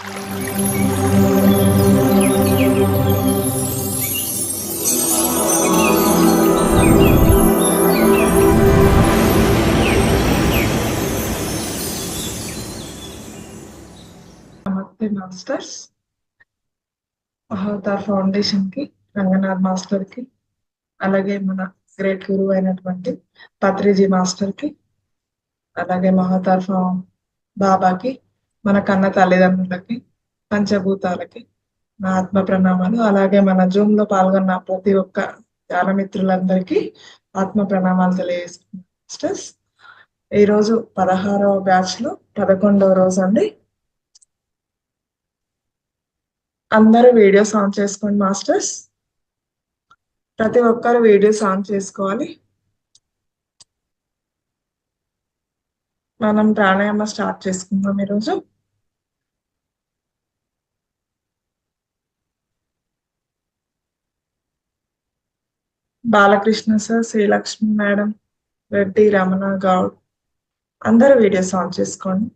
నమస్తే masters. Avatar foundation కి, Ranganath master కి, అలాగే మన గ్రేట్ గురువు అయినటువంటి పత్రిజీ మాస్టర్ కి, అలాగే మహతార్ బాబాకి, మన కన్న తల్లిదండ్రులకి, పంచభూతాలకి నా ఆత్మ ప్రణామాలు. అలాగే మన జూమ్ లో పాల్గొన్న ప్రతి ఒక్క ధ్యాన మిత్రులందరికీ ఆత్మ ప్రణామాలు తెలియజేస్తున్నాను మాస్టర్స్. ఈరోజు 16వ బ్యాచ్ లో 11వ రోజు అండి. అందరూ వీడియోస్ ఆన్ చేసుకోండి మాస్టర్స్. ప్రతి ఒక్కరు వీడియోస్ ఆన్ చేసుకోవాలి. మనం ప్రాణాయామ స్టార్ట్ చేసుకుందాం ఈరోజు. బాలకృష్ణ సార్, శ్రీలక్ష్మి మేడం, రెడ్డి, రమణ గౌడ్ అందరూ వీడియోస్ ఆన్ చేసుకోండి.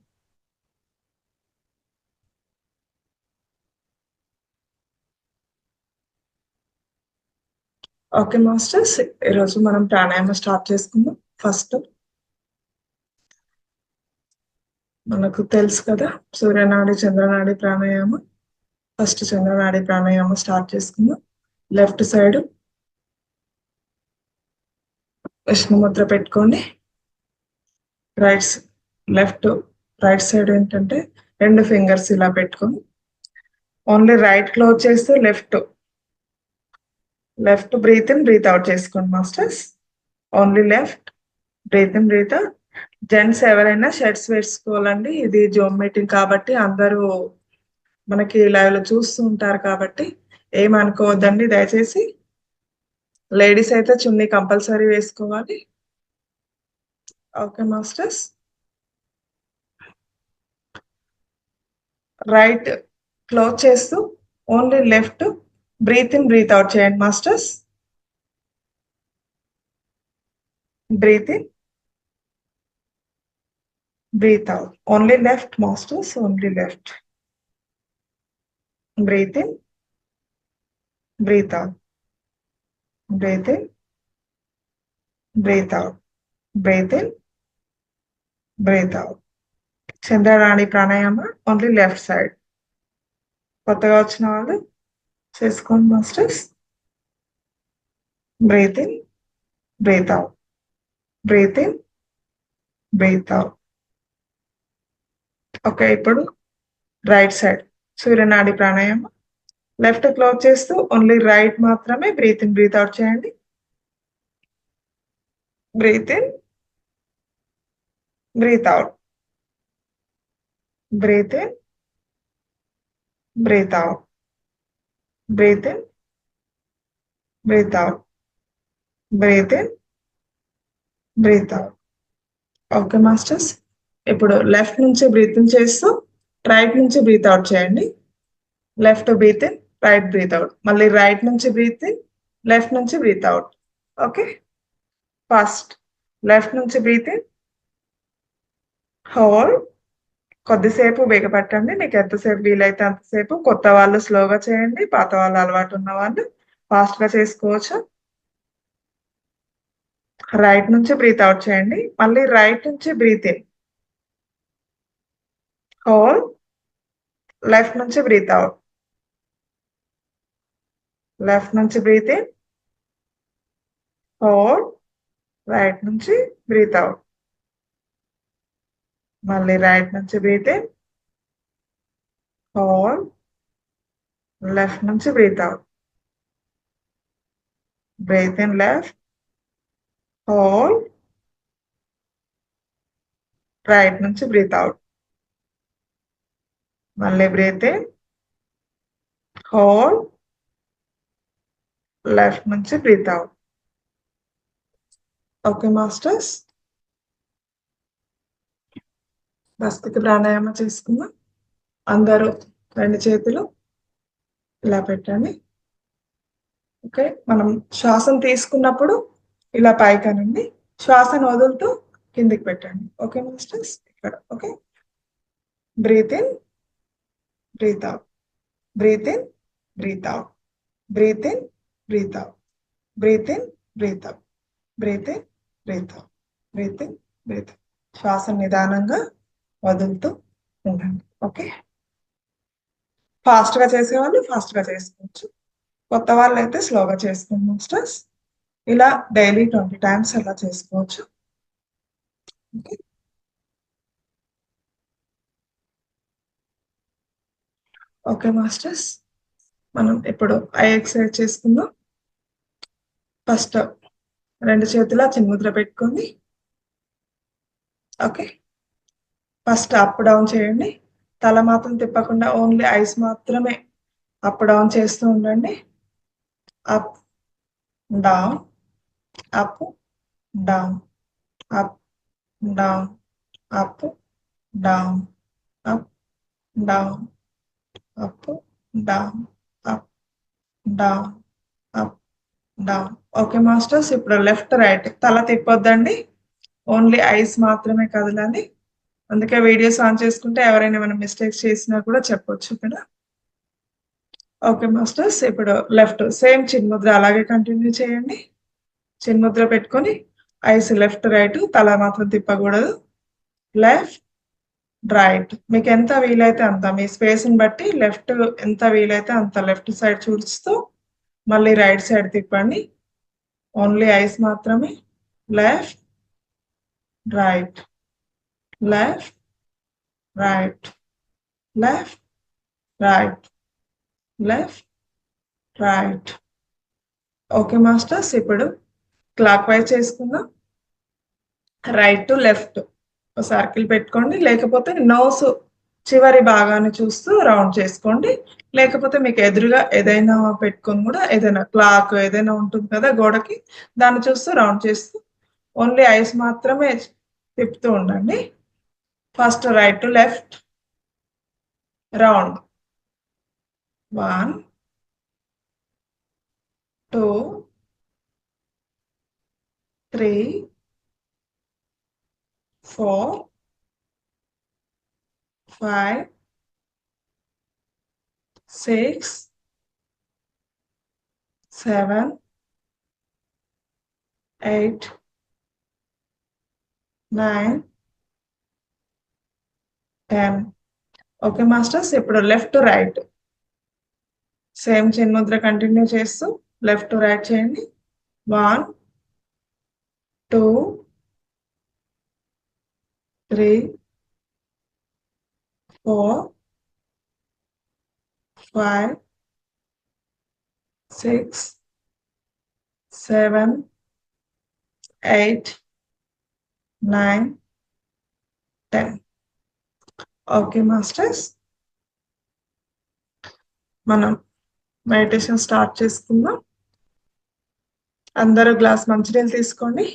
ఓకే మాస్టర్స్, ఈరోజు మనం ప్రాణాయామ స్టార్ట్ చేసుకుందాం. ఫస్ట్ మనకు తెలుసు కదా, సూర్యనాడి, చంద్రనాడి ప్రాణాయామం. ఫస్ట్ చంద్రనాడి ప్రాణాయామం స్టార్ట్ చేసుకుందాం. లెఫ్ట్ సైడ్ విష్ణుముద్ర పెట్టుకోండి. రైట్ సైడ్ ఏంటంటే 2 ఫింగర్స్ ఇలా పెట్టుకొని ఓన్లీ రైట్ క్లోజ్ చేస్తూ left breathe in breathe out చేసుకోండి masters. Only left breathe in breathe out. Gents ఎవరైనా షర్ట్స్ వేసుకోవాలండి. ఇది జూమ్ మీటింగ్ కాబట్టి అందరూ మనకి లైవ్ లో చూస్తూ ఉంటారు కాబట్టి ఏమనుకోవద్దండి దయచేసి. లేడీస్ అయితే చున్నీ కంపల్సరీ వేసుకోవాలి. Okay masters. రైట్ క్లోజ్ చేస్తూ only left breathe in breathe out చేయండి masters. Breathe in breathe out. Only left masters, only left. Breathe in breathe out. Breathe in breathe out. Breathe in breathe out. Chandranadi pranayama only left side. కొత్తగా వచ్చిన వాళ్ళు చేసుకోండి masters. Breathe in breathe out. Breathe in breathe out. Okay, ఇప్పుడు right side Suryanadi ప్రాణాయామం. Left close చేస్తూ only right మాత్రమే breathe in breathe out చేయండి. Breathe in breathe out. Breathe in breathe out. Breathe in breathe out. Breathe in breathe out. Okay masters, ఇప్పుడు left నుంచి breathe in చేస్తూ right నుంచి breathe out చేయండి. Left breathe in, right breathe out. మళ్ళీ right నుంచి breathe in, left నుంచి breathe out. Okay, first left నుంచి breathe in, hold. కొద్దిసేపు బిగపట్టండి, మీకు ఎంతసేపు వీలైతే అంతసేపు. కొత్త వాళ్ళు స్లోగా చేయండి, పాత వాళ్ళు అలవాటు ఉన్న వాళ్ళు ఫాస్ట్ గా చేసుకోవచ్చు. రైట్ నుంచి బ్రీత్ అవుట్ చేయండి. మళ్ళీ రైట్ నుంచి బ్రీత్ ఇన్, హోల్డ్. లెఫ్ట్ నుంచి బ్రీత్ అవుట్. లెఫ్ట్ నుంచి బ్రీత్ ఇన్, హోల్డ్. రైట్ నుంచి బ్రీత్ అవుట్. మళ్ళీ రైట్ నుంచి బ్రీత్ ఇన్, హోల్డ్. లెఫ్ట్ నుంచి breathe out. Breathe in left, hold. Right నుంచి బ్రీత్ అవుట్. మళ్ళీ బ్రీత్ ఇన్, హోల్డ్. లెఫ్ట్ నుంచి breathe out. Okay masters, bhastrika pranayama చేసుకుందాం. అందరూ 2 చేతులు ఇలా పెట్టండి. ఓకే, మనం శ్వాసను తీసుకున్నప్పుడు ఇలా పైకనండి, శ్వాసను వదులుతూ కిందికి పెట్టండి. ఓకే మాస్టర్స్, ఇక్కడ. Okay, breathe in breathe out. Breathe in, breathe out. Breathe in, breathe out. Breathe in, breathe out. Breathe in, breathe out. Breathe in, breathe out. శ్వాస నిదానంగా వదులుతూ ఉండండి. ఓకే, ఫాస్ట్ గా చేసేవాళ్ళు ఫాస్ట్ గా చేసుకోవచ్చు, కొత్త వాళ్ళు అయితే స్లోగా చేసుకోండి మాస్టర్స్. ఇలా డైలీ 20 times అలా చేసుకోవచ్చు. ఓకే, ఓకే మాస్టర్స్, మనం ఇప్పుడు ఐ ఎక్సర్సైజ్ చేసుకుందాం. ఫస్ట్ 2 చేతుల చిన్ముద్ర పెట్టుకోండి. ఓకే, ఫస్ట్ అప్ డౌన్ చేయండి. తల మాత్రం తిప్పకుండా ఓన్లీ ఐస్ మాత్రమే అప్ డౌన్ చేస్తూ ఉండండి. Up down, up down, up down, up down, up down, up down, up down, up down. Okay masters, ఇప్పుడు లెఫ్ట్ రైట్ తల తిప్పొద్దండి, ఓన్లీ ఐస్ మాత్రమే కదలాలి. అందుకే వీడియోస్ ఆన్ చేసుకుంటే ఎవరైనా మనం మిస్టేక్స్ చేసినా కూడా చెప్పొచ్చు ఇక్కడ. ఓకే మాస్టర్స్, ఇప్పుడు లెఫ్ట్ సేమ్ చిన్ముద్ర అలాగే కంటిన్యూ చేయండి. చిన్ముద్ర పెట్టుకొని ఐస్ లెఫ్ట్ రైట్, తల మాత్రం తిప్పకూడదు. లెఫ్ట్ రైట్, మీకు ఎంత వీలైతే అంత, మీ స్పేస్ని బట్టి లెఫ్ట్ ఎంత వీలైతే అంత లెఫ్ట్ సైడ్ చూస్తూ మళ్ళీ రైట్ సైడ్ తిప్పండి. ఓన్లీ ఐస్ మాత్రమే. Left right, left right, left right, left right. Okay masters, ఇప్పుడు క్లాక్ వైజ్ చేసుకుందాం. రైట్ టు లెఫ్ట్ సర్కిల్ పెట్టుకోండి, లేకపోతే నోస్ చివరి భాగాన్ని చూస్తూ రౌండ్ చేసుకోండి, లేకపోతే మీకు ఎదురుగా ఏదైనా పెట్టుకొని కూడా ఏదైనా క్లాక్ ఏదైనా ఉంటుంది కదా గోడకి, దాన్ని చూస్తూ రౌండ్ చేస్తూ ఓన్లీ ఐస్ మాత్రమే తిప్పుతూ ఉండండి. First right to left round 1 2 3 4 5 6 7 8 9 10. Okay masters, ఇప్పుడు left to right same chinmudra continue చేస్తూ లెఫ్ట్ టు రైట్ చేయండి. 1 2 3 4 5 6 7 8 9 10. ఓకే మాస్టర్స్, మనం మెడిటేషన్ స్టార్ట్ చేసుకుందాం. అందరూ గ్లాస్ మంచినీళ్ళు తీసుకోండి.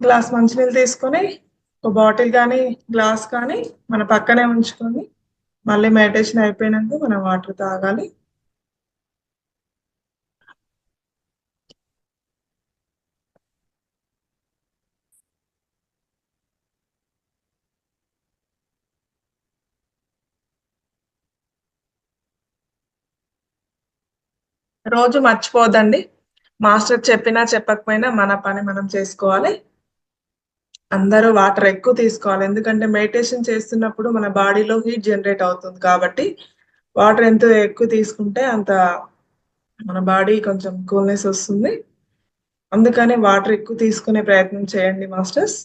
గ్లాస్ మంచినీళ్ళు తీసుకొని ఒక బాటిల్ కానీ గ్లాస్ కానీ మన పక్కనే ఉంచుకొని మళ్ళీ మెడిటేషన్ అయిపోయినాక మనం వాటర్ తాగాలి. రోజు మర్చిపోదండి, మాస్టర్ చెప్పినా చెప్పకపోయినా మన పని మనం చేసుకోవాలి. అందరూ వాటర్ ఎక్కువ తీసుకోవాలి, ఎందుకంటే మెడిటేషన్ చేస్తున్నప్పుడు మన బాడీలో హీట్ జనరేట్ అవుతుంది కాబట్టి వాటర్ ఎంత ఎక్కువ తీసుకుంటే అంత మన బాడీ కొంచెం కూల్నెస్ వస్తుంది. అందుకని వాటర్ ఎక్కువ తీసుకునే ప్రయత్నం చేయండి మాస్టర్స్.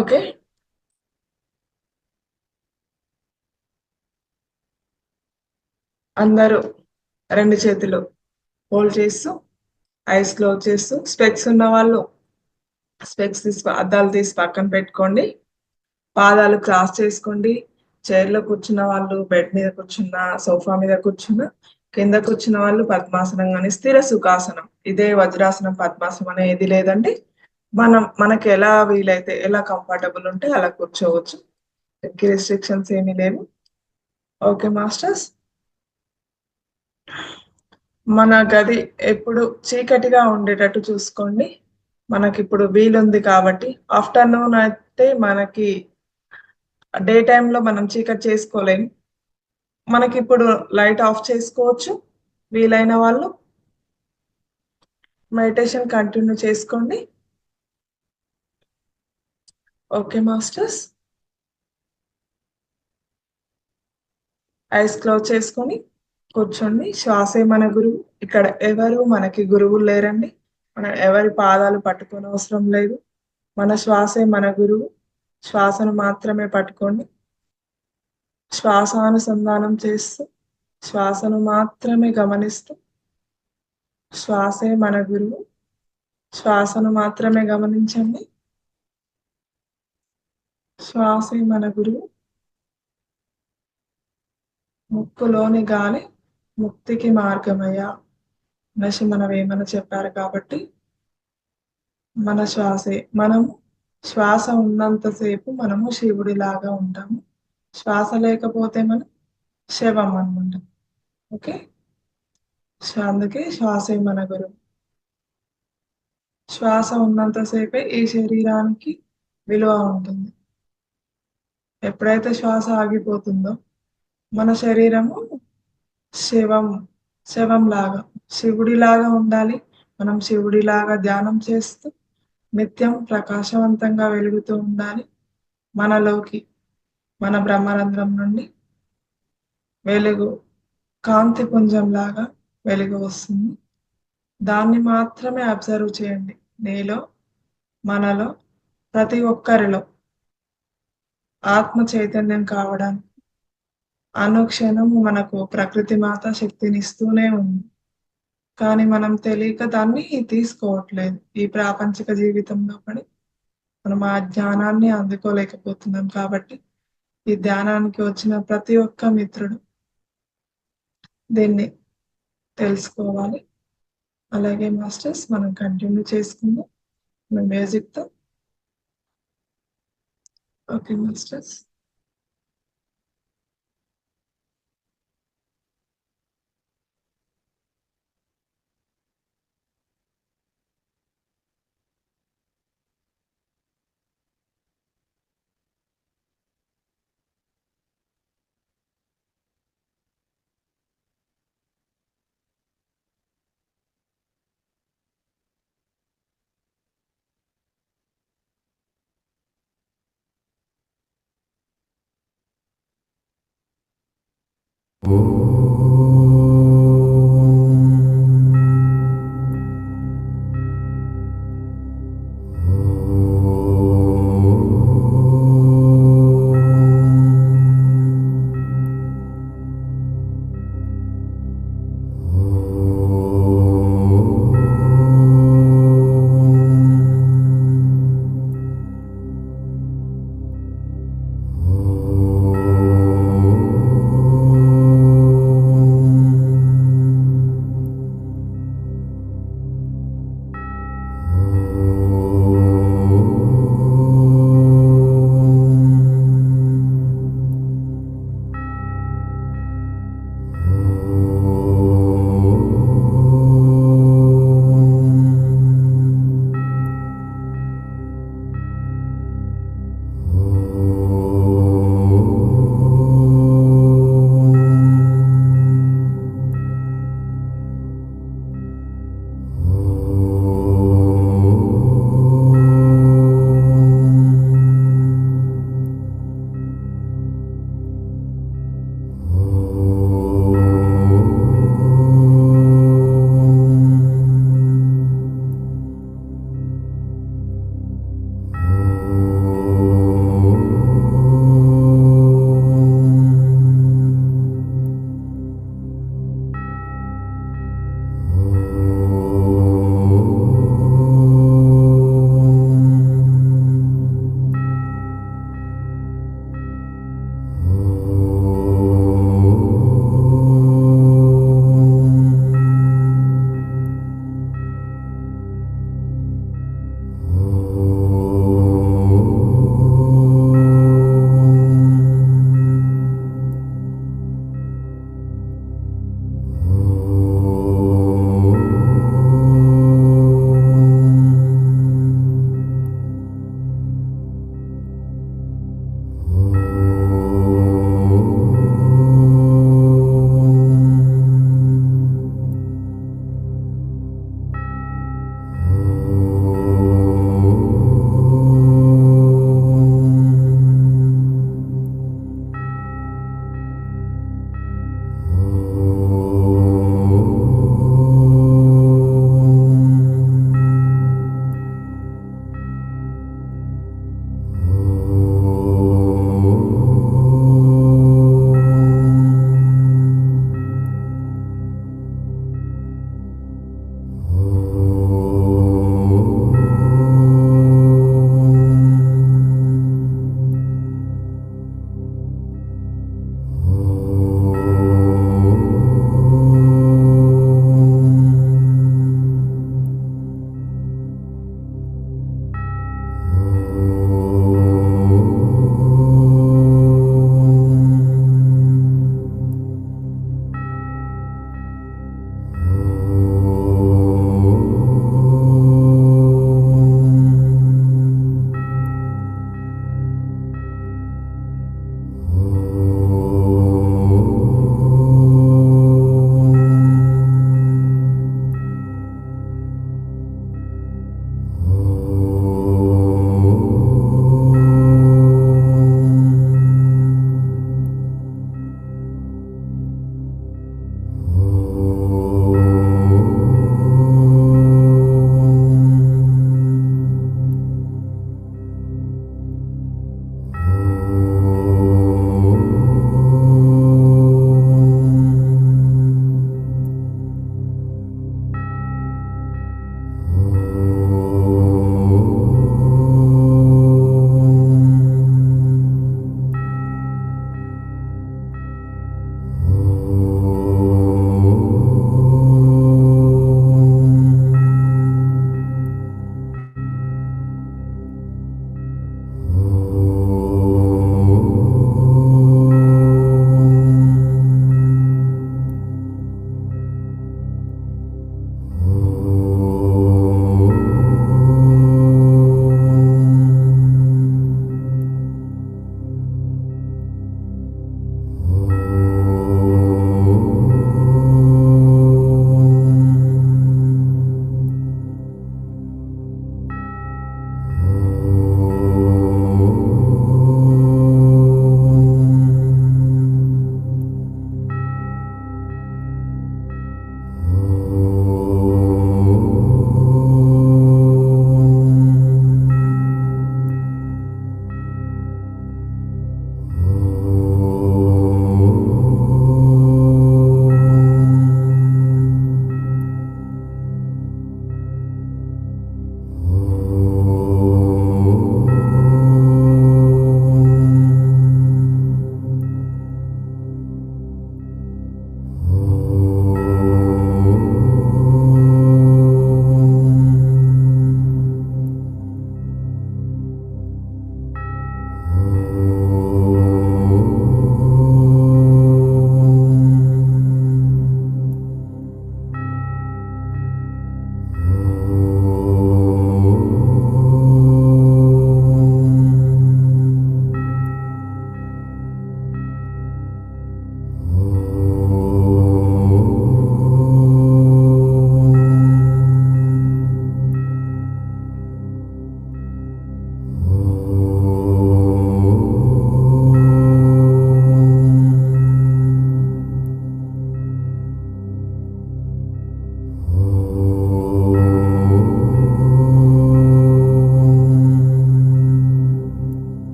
ఓకే, అందరూ 2 చేతులు హోల్డ్ చేస్తూ ఐస్ క్లోజ్ చేస్తూ, స్పెక్స్ ఉన్న వాళ్ళు స్పెక్స్ తీసి అద్దాలు తీసి పక్కన పెట్టుకోండి. పాదాలు క్రాస్ చేసుకోండి. చైర్లో కూర్చున్న వాళ్ళు బెడ్ మీద కూర్చున్న, సోఫా మీద కూర్చున్న, కింద కూర్చున్న వాళ్ళు పద్మాసనం కానీ స్థిర సుఖాసనం, ఇదే వజ్రాసనం పద్మాసనం అనే ఏది లేదండి. మనకి ఎలా వీలైతే ఎలా కంఫర్టబుల్ ఉంటే అలా కూర్చోవచ్చు, రెస్ట్రిక్షన్స్ ఏమీ లేవు. ఓకే మాస్టర్స్, మన గది ఎప్పుడు చీకటిగా ఉండేటట్టు చూసుకోండి. మనకి ఇప్పుడు వీలుంది కాబట్టి ఆఫ్టర్నూన్ అయితే మనకి డే టైంలో మనం చీకటి చేసుకోలేం. మనకిప్పుడు లైట్ ఆఫ్ చేసుకోవచ్చు. వీలైన వాళ్ళు మెడిటేషన్ కంటిన్యూ చేసుకోండి. Okay masters. ఐస్ క్లోజ్ చేసుకొని కూర్చోండి. శ్వాసే మన గురువు. ఇక్కడ ఎవరు మనకి గురువులు లేరండి. మనం ఎవరి పాదాలు పట్టుకోని అవసరం లేదు. మన శ్వాసే మన గురువు. శ్వాసను మాత్రమే పట్టుకోండి. శ్వాసానుసంధానం చేస్తూ శ్వాసను మాత్రమే గమనిస్తూ శ్వాసే మన గురువు. శ్వాసను మాత్రమే గమనించండి. శ్వాసే మన గురువు. ముక్కులోని గాలి ముక్తికి మార్గమయ్యా అనేసి మనం ఏమని చెప్పారు కాబట్టి మన శ్వాసే మనము. శ్వాస ఉన్నంతసేపు మనము శివుడిలాగా ఉంటాము. శ్వాస లేకపోతే మనం శవం అనమాట. ఓకే. అందుకే శ్వాసే మన గురువు. శ్వాస ఉన్నంతసేపే ఈ శరీరానికి విలువ ఉంటుంది. ఎప్పుడైతే శ్వాస ఆగిపోతుందో మన శరీరము శవం శవంలాగా. శివుడిలాగా ఉండాలి. మనం శివుడిలాగా ధ్యానం చేస్తూ నిత్యం ప్రకాశవంతంగా వెలుగుతూ ఉండాలి. మనలోకి మన బ్రహ్మరంధ్రం నుండి వెలుగు కాంతి పుంజంలాగా వెలుగు వస్తుంది. దాన్ని మాత్రమే అబ్జర్వ్ చేయండి. నీలో, మనలో, ప్రతి ఒక్కరిలో ఆత్మ చైతన్యం కావడానికి అనుక్షణము మనకు ప్రకృతి మాత శక్తినిస్తూనే ఉంది. కానీ మనం తెలియక దాన్ని తీసుకోవట్లేదు. ఈ ప్రాపంచిక జీవితంలో పడి మనం ఆ జ్ఞానాన్ని అందుకోలేకపోతున్నాం. కాబట్టి ఈ ధ్యానానికి వచ్చిన ప్రతి ఒక్క మిత్రుడు దీన్ని తెలుసుకోవాలి. అలాగే మాస్టర్స్ మనం కంటిన్యూ చేసుకుందాం మన మ్యూజిక్తో. Okay masters.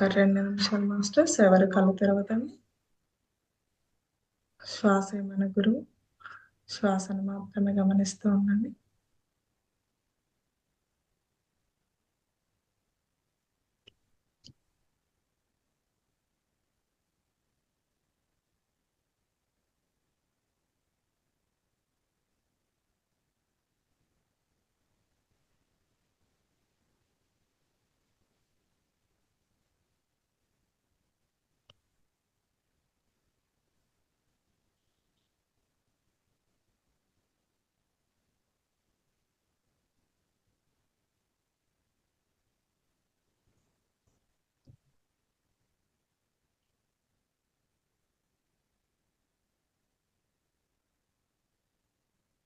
ఆఖరి 2 నిమిషాలు మాస్టర్స్. ఎవరు కళ్ళు తెరవదండి. శ్వాసే మన గురువు. శ్వాసను మాత్రమే గమనిస్తూ ఉండండి.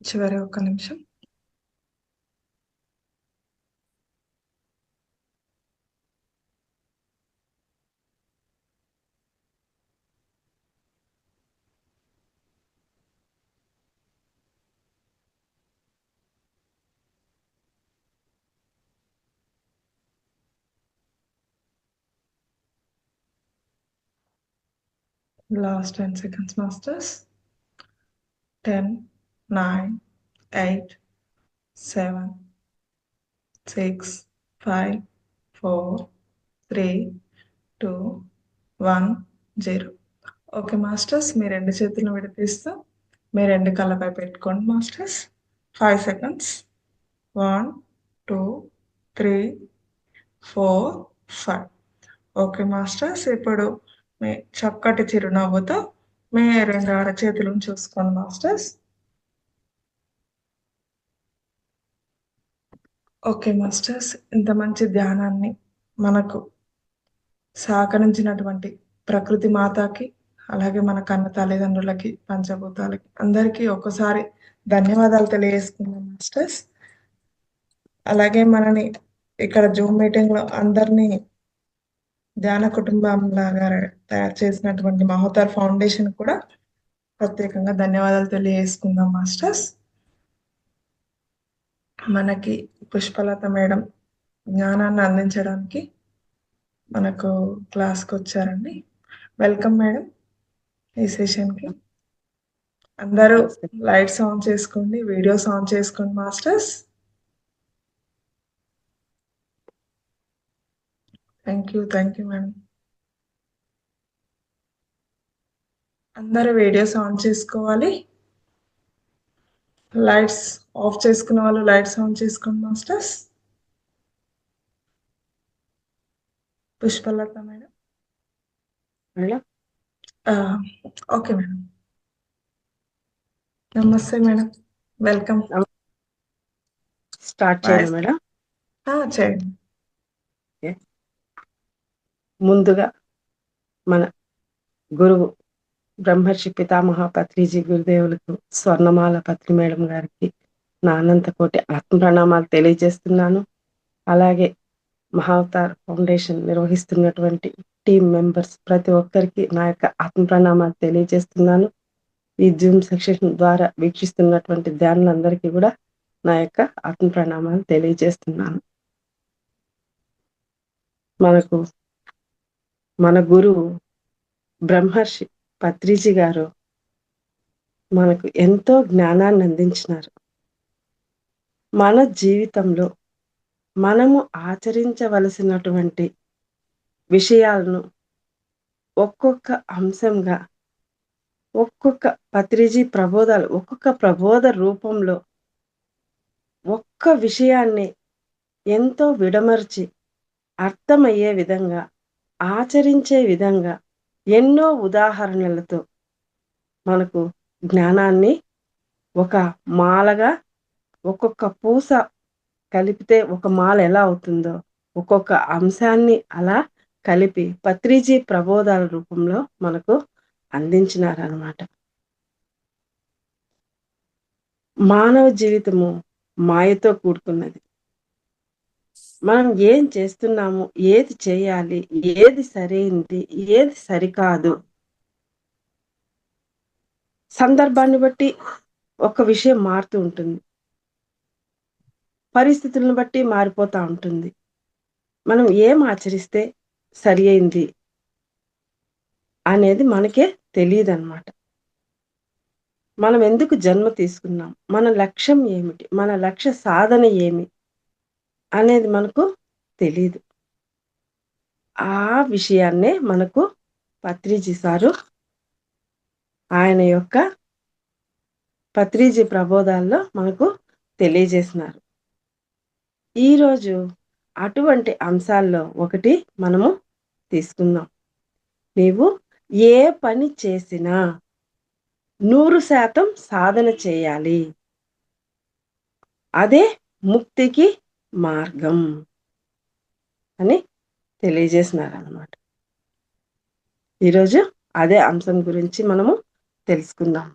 చివరి 1 నిమిషం. Last 10 seconds masters. 10, 9, 8, 7, 6, 5, 4, 3, 2, 1, 0. Okay masters, మీ 2 చేతులను విడదీస్తూ మీ 2 కళ్ళపై పెట్టుకోండి మాస్టర్స్. 5 సెకండ్స్. 1, 2, 3, 4, 5. ఓకే మాస్టర్స్, ఇప్పుడు మీ చక్కటి చిరునవ్వుతో మీ 2 అరచేతులను చూసుకోండి మాస్టర్స్. ఓకే మాస్టర్స్, ఇంత మంచి ధ్యానాన్ని మనకు సహకరించినటువంటి ప్రకృతి మాతకి, అలాగే మన కన్న తల్లిదండ్రులకి, పంచభూతాలకి అందరికీ ఒక్కసారి ధన్యవాదాలు తెలియజేసుకుందాం మాస్టర్స్. అలాగే మనని ఇక్కడ జూమ్ మీటింగ్ లో అందరినీ ధ్యాన కుటుంబం లాగా తయారు చేసినటువంటి మహోతార్ ఫౌండేషన్ కూడా ప్రత్యేకంగా ధన్యవాదాలు తెలియజేసుకుందాం మాస్టర్స్. మనకి పుష్పలత మేడం జ్ఞానాన్ని అందించడానికి మనకు క్లాస్కి వచ్చారండి. వెల్కమ్ మేడం ఈ సెషన్కి. అందరూ లైట్స్ ఆన్ చేసుకోండి, వీడియోస్ ఆన్ చేసుకోండి మాస్టర్స్. Thank you madam. అందరూ వీడియోస్ ఆన్ చేసుకోవాలి. లైట్స్ ఆఫ్ చేసుకున్న వాళ్ళు లైట్స్ ఆన్ చేసుకోండి masters. Pushpalatha madam. Okay madam. నమస్తే మేడం, వెల్కమ్. స్టార్ట్ చేయండి మేడం. చేయండి. ముందుగా మన గురువు బ్రహ్మర్షి పితామహ పత్రిజీ గురుదేవులకు, స్వర్ణమాల పత్రి మేడం గారికి నా అనంత కోటి ఆత్మ ప్రణామాలు తెలియజేస్తున్నాను. అలాగే మహావతార్ ఫౌండేషన్ నిర్వహిస్తున్నటువంటి టీం మెంబర్స్ ప్రతి ఒక్కరికి నా యొక్క ఆత్మ ప్రణామాలు తెలియజేస్తున్నాను. ఈ జూమ్ సెక్షన్ ద్వారా వీక్షిస్తున్నటువంటి ధ్యానులందరికీ కూడా నా యొక్క ఆత్మ ప్రణామాలు తెలియజేస్తున్నాను. మన గురువు బ్రహ్మర్షి పత్రిజీ గారు మనకు ఎంతో జ్ఞానాన్ని అందించినారు. మన జీవితంలో మనము ఆచరించవలసినటువంటి విషయాలను ఒక్కొక్క అంశంగా, ఒక్కొక్క పత్రిజీ ప్రబోధాలు, ఒక్కొక్క ప్రబోధ రూపంలో ఒక్క విషయాన్ని ఎంతో విడమర్చి అర్థమయ్యే విధంగా, ఆచరించే విధంగా ఎన్నో ఉదాహరణలతో మనకు జ్ఞానాన్ని ఒక మాలగా, ఒక్కొక్క పూస కలిపితే ఒక మాల ఎలా అవుతుందో ఒక్కొక్క అంశాన్ని అలా కలిపి పత్రిజీ ప్రబోధాల రూపంలో మనకు అందించినారన్నమాట. మానవ జీవితము మాయతో కూడుకున్నది. మనం ఏం చేస్తున్నాము, ఏది చేయాలి, ఏది సరైంది, ఏది సరికాదు, సందర్భాన్ని బట్టి ఒక విషయం మారుతూ ఉంటుంది, పరిస్థితులను బట్టి మారిపోతూ ఉంటుంది. మనం ఏం ఆచరిస్తే సరి అయింది అనేది మనకే తెలియదన్నమాట. మనం ఎందుకు జన్మ తీసుకున్నాం, మన లక్ష్యం ఏమిటి, మన లక్ష్య సాధన ఏమి అనేది మనకు తెలీదు. ఆ విషయాన్నే మనకు పత్రిజీ సారు ఆయన యొక్క పత్రిజీ ప్రబోధాల్లో మనకు తెలియజేసినారు. ఈరోజు అటువంటి అంశాల్లో ఒకటి మనము తీసుకుందాం. నీవు ఏ పని చేసినా 100% సాధన చేయాలి, అదే ముక్తికి మార్గం అని తెలియజేసినారన్నమాట. ఈరోజు అదే అంశం గురించి మనము తెలుసుకుందాం.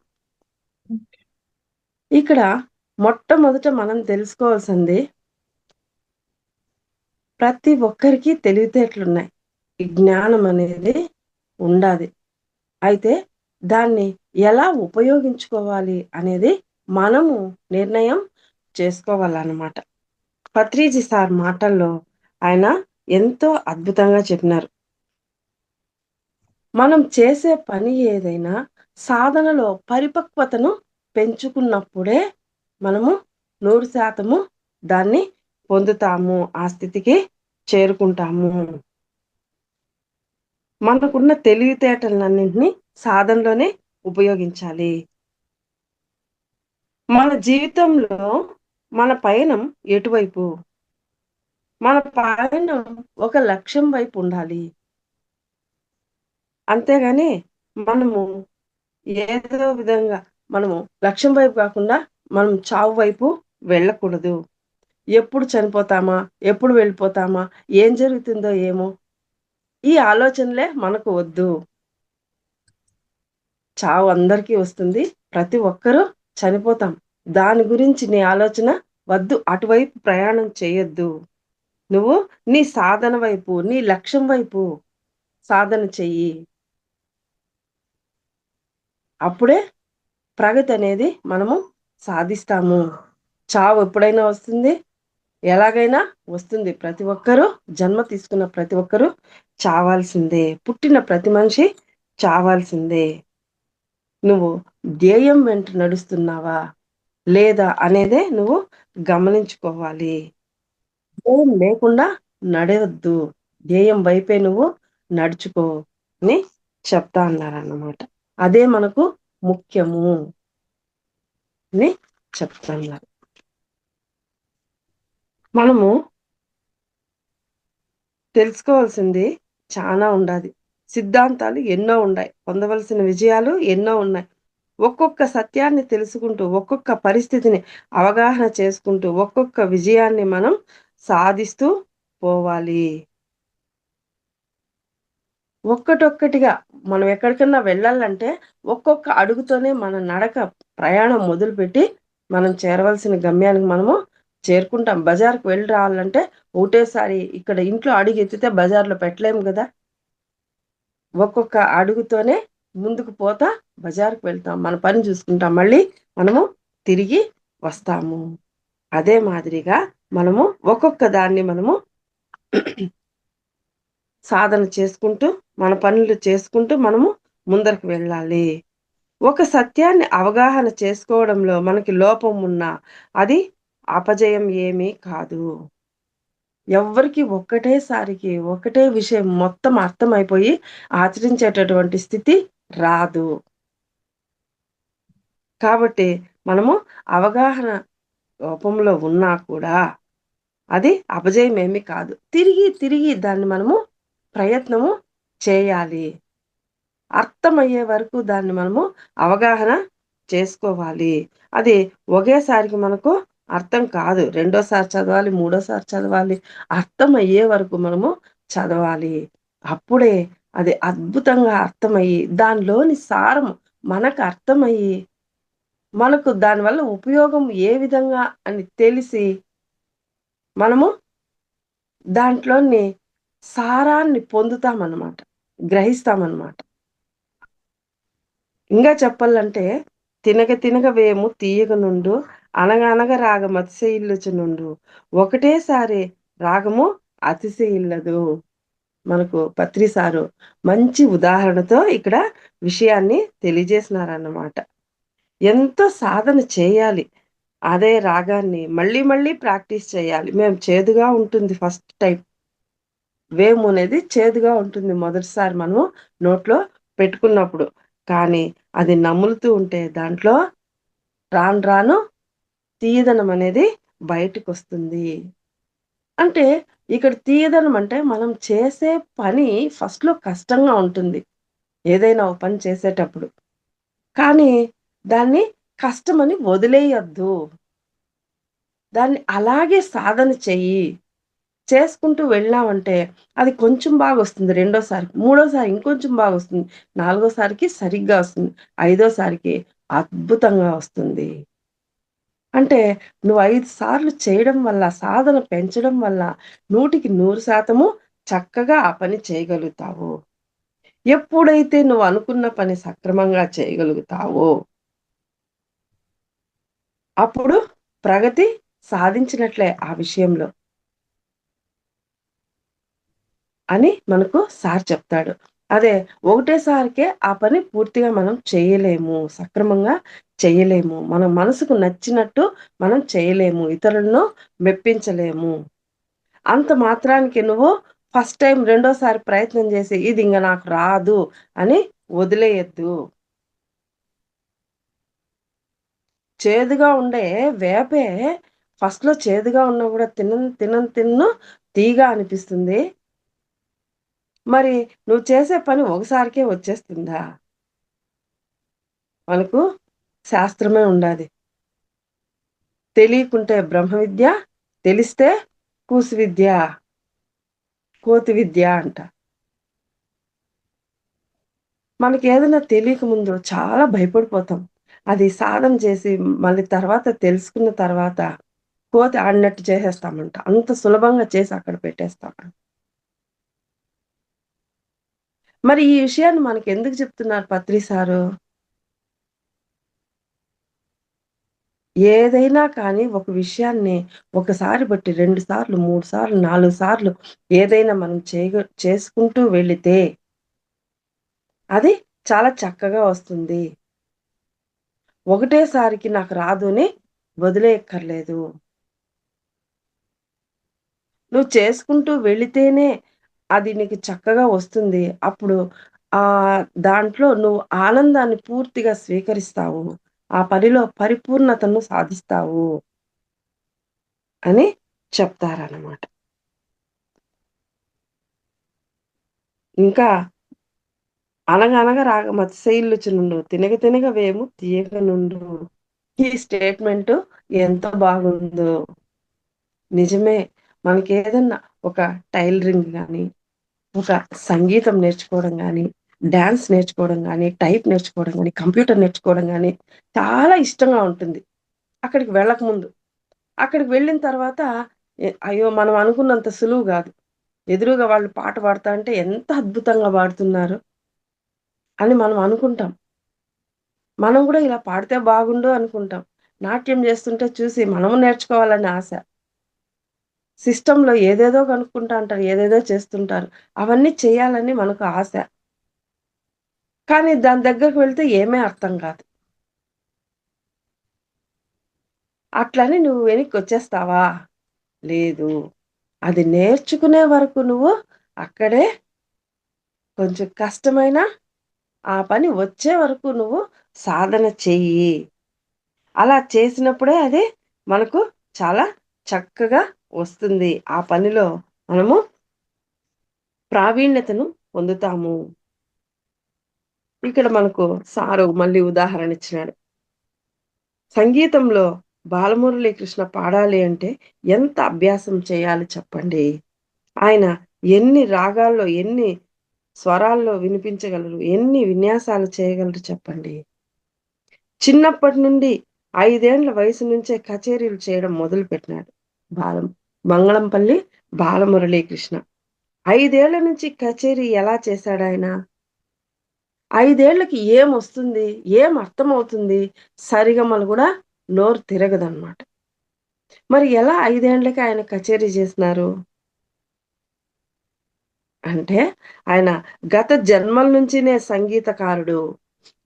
ఇక్కడ మొట్టమొదట మనం తెలుసుకోవాల్సింది, ప్రతి ఒక్కరికి తెలివితేటలున్నాయి, ఈ జ్ఞానం అనేది ఉండాలి. అయితే దాన్ని ఎలా ఉపయోగించుకోవాలి అనేది మనము నిర్ణయం చేసుకోవాలన్నమాట. పత్రిజీ సార్ మాటల్లో ఆయన ఎంతో అద్భుతంగా చెప్పినారు. మనం చేసే పని ఏదైనా సాధనలో పరిపక్వతను పెంచుకున్నప్పుడే మనము 100% దాన్ని పొందుతాము, ఆ స్థితికి చేరుకుంటాము. మనకున్న తెలివితేటలన్నింటినీ సాధనలోనే ఉపయోగించాలి. మన జీవితంలో మన పయనం ఎటువైపు, మన పయనం ఒక లక్ష్యం వైపు ఉండాలి. అంతేగాని మనము ఏదో విధంగా మనము లక్ష్యం వైపు కాకుండా మనం చావు వైపు వెళ్ళకూడదు. ఎప్పుడు చనిపోతామా, ఎప్పుడు వెళ్ళిపోతామా, ఏం జరుగుతుందో ఏమో, ఈ ఆలోచనలే మనకు వద్దు. చావు అందరికీ వస్తుంది, ప్రతి ఒక్కరూ చనిపోతాం, దాని గురించి నీ ఆలోచన వద్దు, అటువైపు ప్రయాణం చేయొద్దు. నువ్వు నీ సాధన వైపు, నీ లక్ష్యం వైపు సాధన చెయ్యి. అప్పుడే ప్రగతి అనేది మనము సాధిస్తాము. చావు ఎప్పుడైనా వస్తుంది, ఎలాగైనా వస్తుంది. ప్రతి ఒక్కరూ జన్మ తీసుకున్న ప్రతి ఒక్కరూ చావాల్సిందే, పుట్టిన ప్రతి మనిషి చావాల్సిందే. నువ్వు ధ్యేయం వెంట నడుస్తున్నావా లేదా అనేదే నువ్వు గమనించుకోవాలి. ధ్యేయం లేకుండా నడవద్దు, ధ్యేయం వైపే నువ్వు నడుచుకో అని చెప్తా అన్నారన్నమాట. అదే మనకు ముఖ్యము అని చెప్తున్నారు. మనము తెలుసుకోవాల్సింది చాలా ఉండాలి, సిద్ధాంతాలు ఎన్నో ఉన్నాయి, పొందవలసిన విజయాలు ఎన్నో ఉన్నాయి. ఒక్కొక్క సత్యాన్ని తెలుసుకుంటూ, ఒక్కొక్క పరిస్థితిని అవగాహన చేసుకుంటూ, ఒక్కొక్క విజయాన్ని మనం సాధిస్తూ పోవాలి. ఒక్కటొక్కటిగా మనం ఎక్కడికన్నా వెళ్ళాలంటే ఒక్కొక్క అడుగుతోనే మన నడక ప్రయాణం మొదలుపెట్టి మనం చేరవలసిన గమ్యానికి మనము చేరుకుంటాం. బజార్కు వెళ్ళి రావాలంటే ఒకటేసారి ఇక్కడ ఇంట్లో అడుగు ఎత్తితే బజార్లో పెట్టలేము కదా. ఒక్కొక్క అడుగుతోనే ముందుకు పోతా బజార్కు వెళ్తాం, మన పని చూసుకుంటాం, మళ్ళీ మనము తిరిగి వస్తాము. అదే మాదిరిగా మనము ఒక్కొక్క దాన్ని మనము సాధన చేసుకుంటూ, మన పనులు చేసుకుంటూ మనము ముందరకు వెళ్ళాలి. ఒక సత్యాన్ని అవగాహన చేసుకోవడంలో మనకి లోపం ఉన్నా అది అపజయం ఏమీ కాదు. ఎవ్వరికి ఒక్కటేసారికి ఒకటే విషయం మొత్తం అర్థమైపోయి ఆచరించేటటువంటి స్థితి రాదు. కాబట్టి మనము అవగాహన లోపంలో ఉన్నా కూడా అది అపజయం ఏమీ కాదు. తిరిగి తిరిగి దాన్ని మనము ప్రయత్నము చేయాలి. అర్థమయ్యే వరకు దాన్ని మనము అవగాహన చేసుకోవాలి. అది ఒకేసారికి మనకు అర్థం కాదు, రెండోసారి చదవాలి, మూడోసారి చదవాలి, అర్థమయ్యే వరకు మనము చదవాలి. అప్పుడే అది అద్భుతంగా అర్థమయ్యి దానిలోని సారం మనకు అర్థమయ్యి మనకు దానివల్ల ఉపయోగం ఏ విధంగా అని తెలిసి మనము దాంట్లోని సారాన్ని పొందుతామన్నమాట, గ్రహిస్తామన్నమాట. ఇంకా చెప్పాలంటే, తినగ తినగ వేము తీయగ నుండు, అనగనగ రాగం అతిశయిల్లుచునుండు, ఒకటేసారి రాగము అతిశయిల్లదు. మనకు పత్రి సారు మంచి ఉదాహరణతో ఇక్కడ విషయాన్ని తెలియజేసినారన్నమాట. ఎంతో సాధన చేయాలి. అదే రాగాన్ని మళ్ళీ మళ్ళీ ప్రాక్టీస్ చేయాలి. మేము చేదుగా ఉంటుంది ఫస్ట్ టైం. వేము అనేది చేదుగా ఉంటుంది మొదటిసారి మనము నోట్లో పెట్టుకున్నప్పుడు. కానీ అది నములుతూ ఉంటే దాంట్లో రాను రాను తీయదనం అనేది బయటకొస్తుంది. అంటే ఇక్కడ తీయదనం అంటే మనం చేసే పని ఫస్ట్‌లో కష్టంగా ఉంటుంది. ఏదైనా ఒక పని చేసేటప్పుడు. కానీ దాన్ని కష్టమని వదిలేయొద్దు. దాన్ని అలాగే సాధన చెయ్యి. చేసుకుంటూ వెళ్ళామంటే అది కొంచెం బాగొస్తుంది రెండోసారికి. మూడోసారి ఇంకొంచెం బాగొస్తుంది. నాలుగోసారికి సరిగ్గా వస్తుంది. ఐదోసారికి అద్భుతంగా వస్తుంది. అంటే నువ్వు 5 సార్లు చేయడం వల్ల, సాధన పెంచడం వల్ల 100% చక్కగా ఆ పని చేయగలుగుతావు. ఎప్పుడైతే నువ్వు అనుకున్న పని సక్రమంగా చేయగలుగుతావో అప్పుడు ప్రగతి సాధించినట్లే ఆ విషయంలో అని మనకు సార్ చెప్తాడు. అదే ఒకటేసారికే ఆ పని పూర్తిగా మనం చేయలేము. సక్రమంగా చేయలేము. మన మనసుకు నచ్చినట్టు మనం చేయలేము. ఇతరులను మెప్పించలేము. అంత మాత్రానికి నువ్వు ఫస్ట్ టైమ్ రెండోసారి ప్రయత్నం చేసి ఇది ఇంగ నాకు రాదు అని వదిలేయొద్దు. చేదుగా ఉండే వేపే ఫస్ట్‌లో చేదుగా ఉన్నా గూడా తిన్ను తీయగా అనిపిస్తుంది. మరి నువ్వు చేసే పని ఒకసారికే వచ్చేస్తుందా? మనకు శాస్త్రమే ఉండాది. తెలియకుంటే బ్రహ్మ విద్య, తెలిస్తే కూసు విద్య, కోతి విద్య అంట. మనకేదైనా తెలియక ముందు చాలా భయపడిపోతాం. అది సాధన చేసి మళ్ళీ తర్వాత తెలుసుకున్న తర్వాత కోతి ఆడినట్టు చేసేస్తామంట. అంత సులభంగా చేసి అక్కడ పెట్టేస్తామంట. మరి ఈ విషయాన్ని మనకెందుకు చెప్తున్నారు పత్రి సారు? ఏదైనా కానీ ఒక విషయాన్ని ఒకసారి బట్టి 2 సార్లు, 3 సార్లు, 4 సార్లు ఏదైనా మనం చేసుకుంటూ వెళితే అది చాలా చక్కగా వస్తుంది. ఒకటేసారికి నాకు రాదు అని వదిలేయక్కర్లేదు. నువ్వు చేసుకుంటూ వెళితేనే అది నీకు చక్కగా వస్తుంది. అప్పుడు దాంట్లో నువ్వు ఆనందాన్ని పూర్తిగా స్వీకరిస్తావు. ఆ పనిలో పరిపూర్ణతను సాధిస్తావు అని చెప్తారనమాట. ఇంకా అనగనగా రాగమతిశయిల్లుచునుండు తినగ తినగ వేము తీయగనుండు. ఈ స్టేట్‌మెంటు ఎంత బాగుందో. నిజమే. మనకేదన్నా ఒక టైలరింగ్ గాని, ఒక సంగీతం నేర్చుకోవడం గాని, డాన్స్ నేర్చుకోవడం గాని, టైప్ నేర్చుకోవడం గాని, కంప్యూటర్ నేర్చుకోవడం గాని చాలా ఇష్టంగా ఉంటుంది. అక్కడికి వెళ్ళకముందు. అక్కడికి వెళ్ళిన తర్వాత అయ్యో! మనం అనుకున్నంత సులువు గాదు. ఎదురుగా వాళ్ళు పాట పాడుతాంటే ఎంత అద్భుతంగా పాడుతున్నారు అని మనం అనుకుంటాం. మనం గూడా ఇలా పాడితే బాగుండు అనుకుంటాం. నాట్యం జేస్తుంటే చూసి మనము నేర్చుకోవాలని ఆశ. సిస్టమ్‌లో ఏదేదో కనుక్కుంటా అంటారు. ఏదేదో చేస్తుంటారు. అవన్నీ చేయాలని మనకు ఆశ. కానీ దాని దగ్గరికి వెళ్తే ఏమీ అర్థం కాదు. అట్లని నువ్వు వెనక్కొచ్చేస్తావా? లేదు. అది నేర్చుకునే వరకు నువ్వు అక్కడే కొంచెం కష్టమైన ఆ పని వచ్చే వరకు నువ్వు సాధన చెయ్యి. అలా చేసినప్పుడే అది మనకు చాలా చక్కగా వస్తుంది. ఆ పనిలో మనము ప్రావీణ్యతను పొందుతాము. ఇక్కడ మనకు సారు మళ్ళీ ఉదాహరణ ఇచ్చినాడు. సంగీతంలో బాలమురళీ కృష్ణ పాడాలి అంటే ఎంత అభ్యాసం చేయాలి చెప్పండి? ఆయన ఎన్ని రాగాల్లో, ఎన్ని స్వరాల్లో వినిపించగలరు? ఎన్ని విన్యాసాలు చేయగలరు చెప్పండి? చిన్నప్పటి నుండి 5 ఏండ్ల వయసు నుంచే కచేరీలు చేయడం మొదలుపెట్టినాడు. బాలం మంగళంపల్లి బాలమురళీ కృష్ణ. 5 ఏళ్ల నుంచి కచేరీ ఎలా చేశాడాయన? 5 ఏళ్ళకి ఏమొస్తుంది? ఏం అర్థమవుతుంది? సరిగమలు గూడా నోరు తిరగదనమాట. మరి ఎలా 5 ఏండ్లకి ఆయన కచేరీ జేసినారు? అంటే ఆయన గత జన్మల నుంచినే సంగీతకారుడు.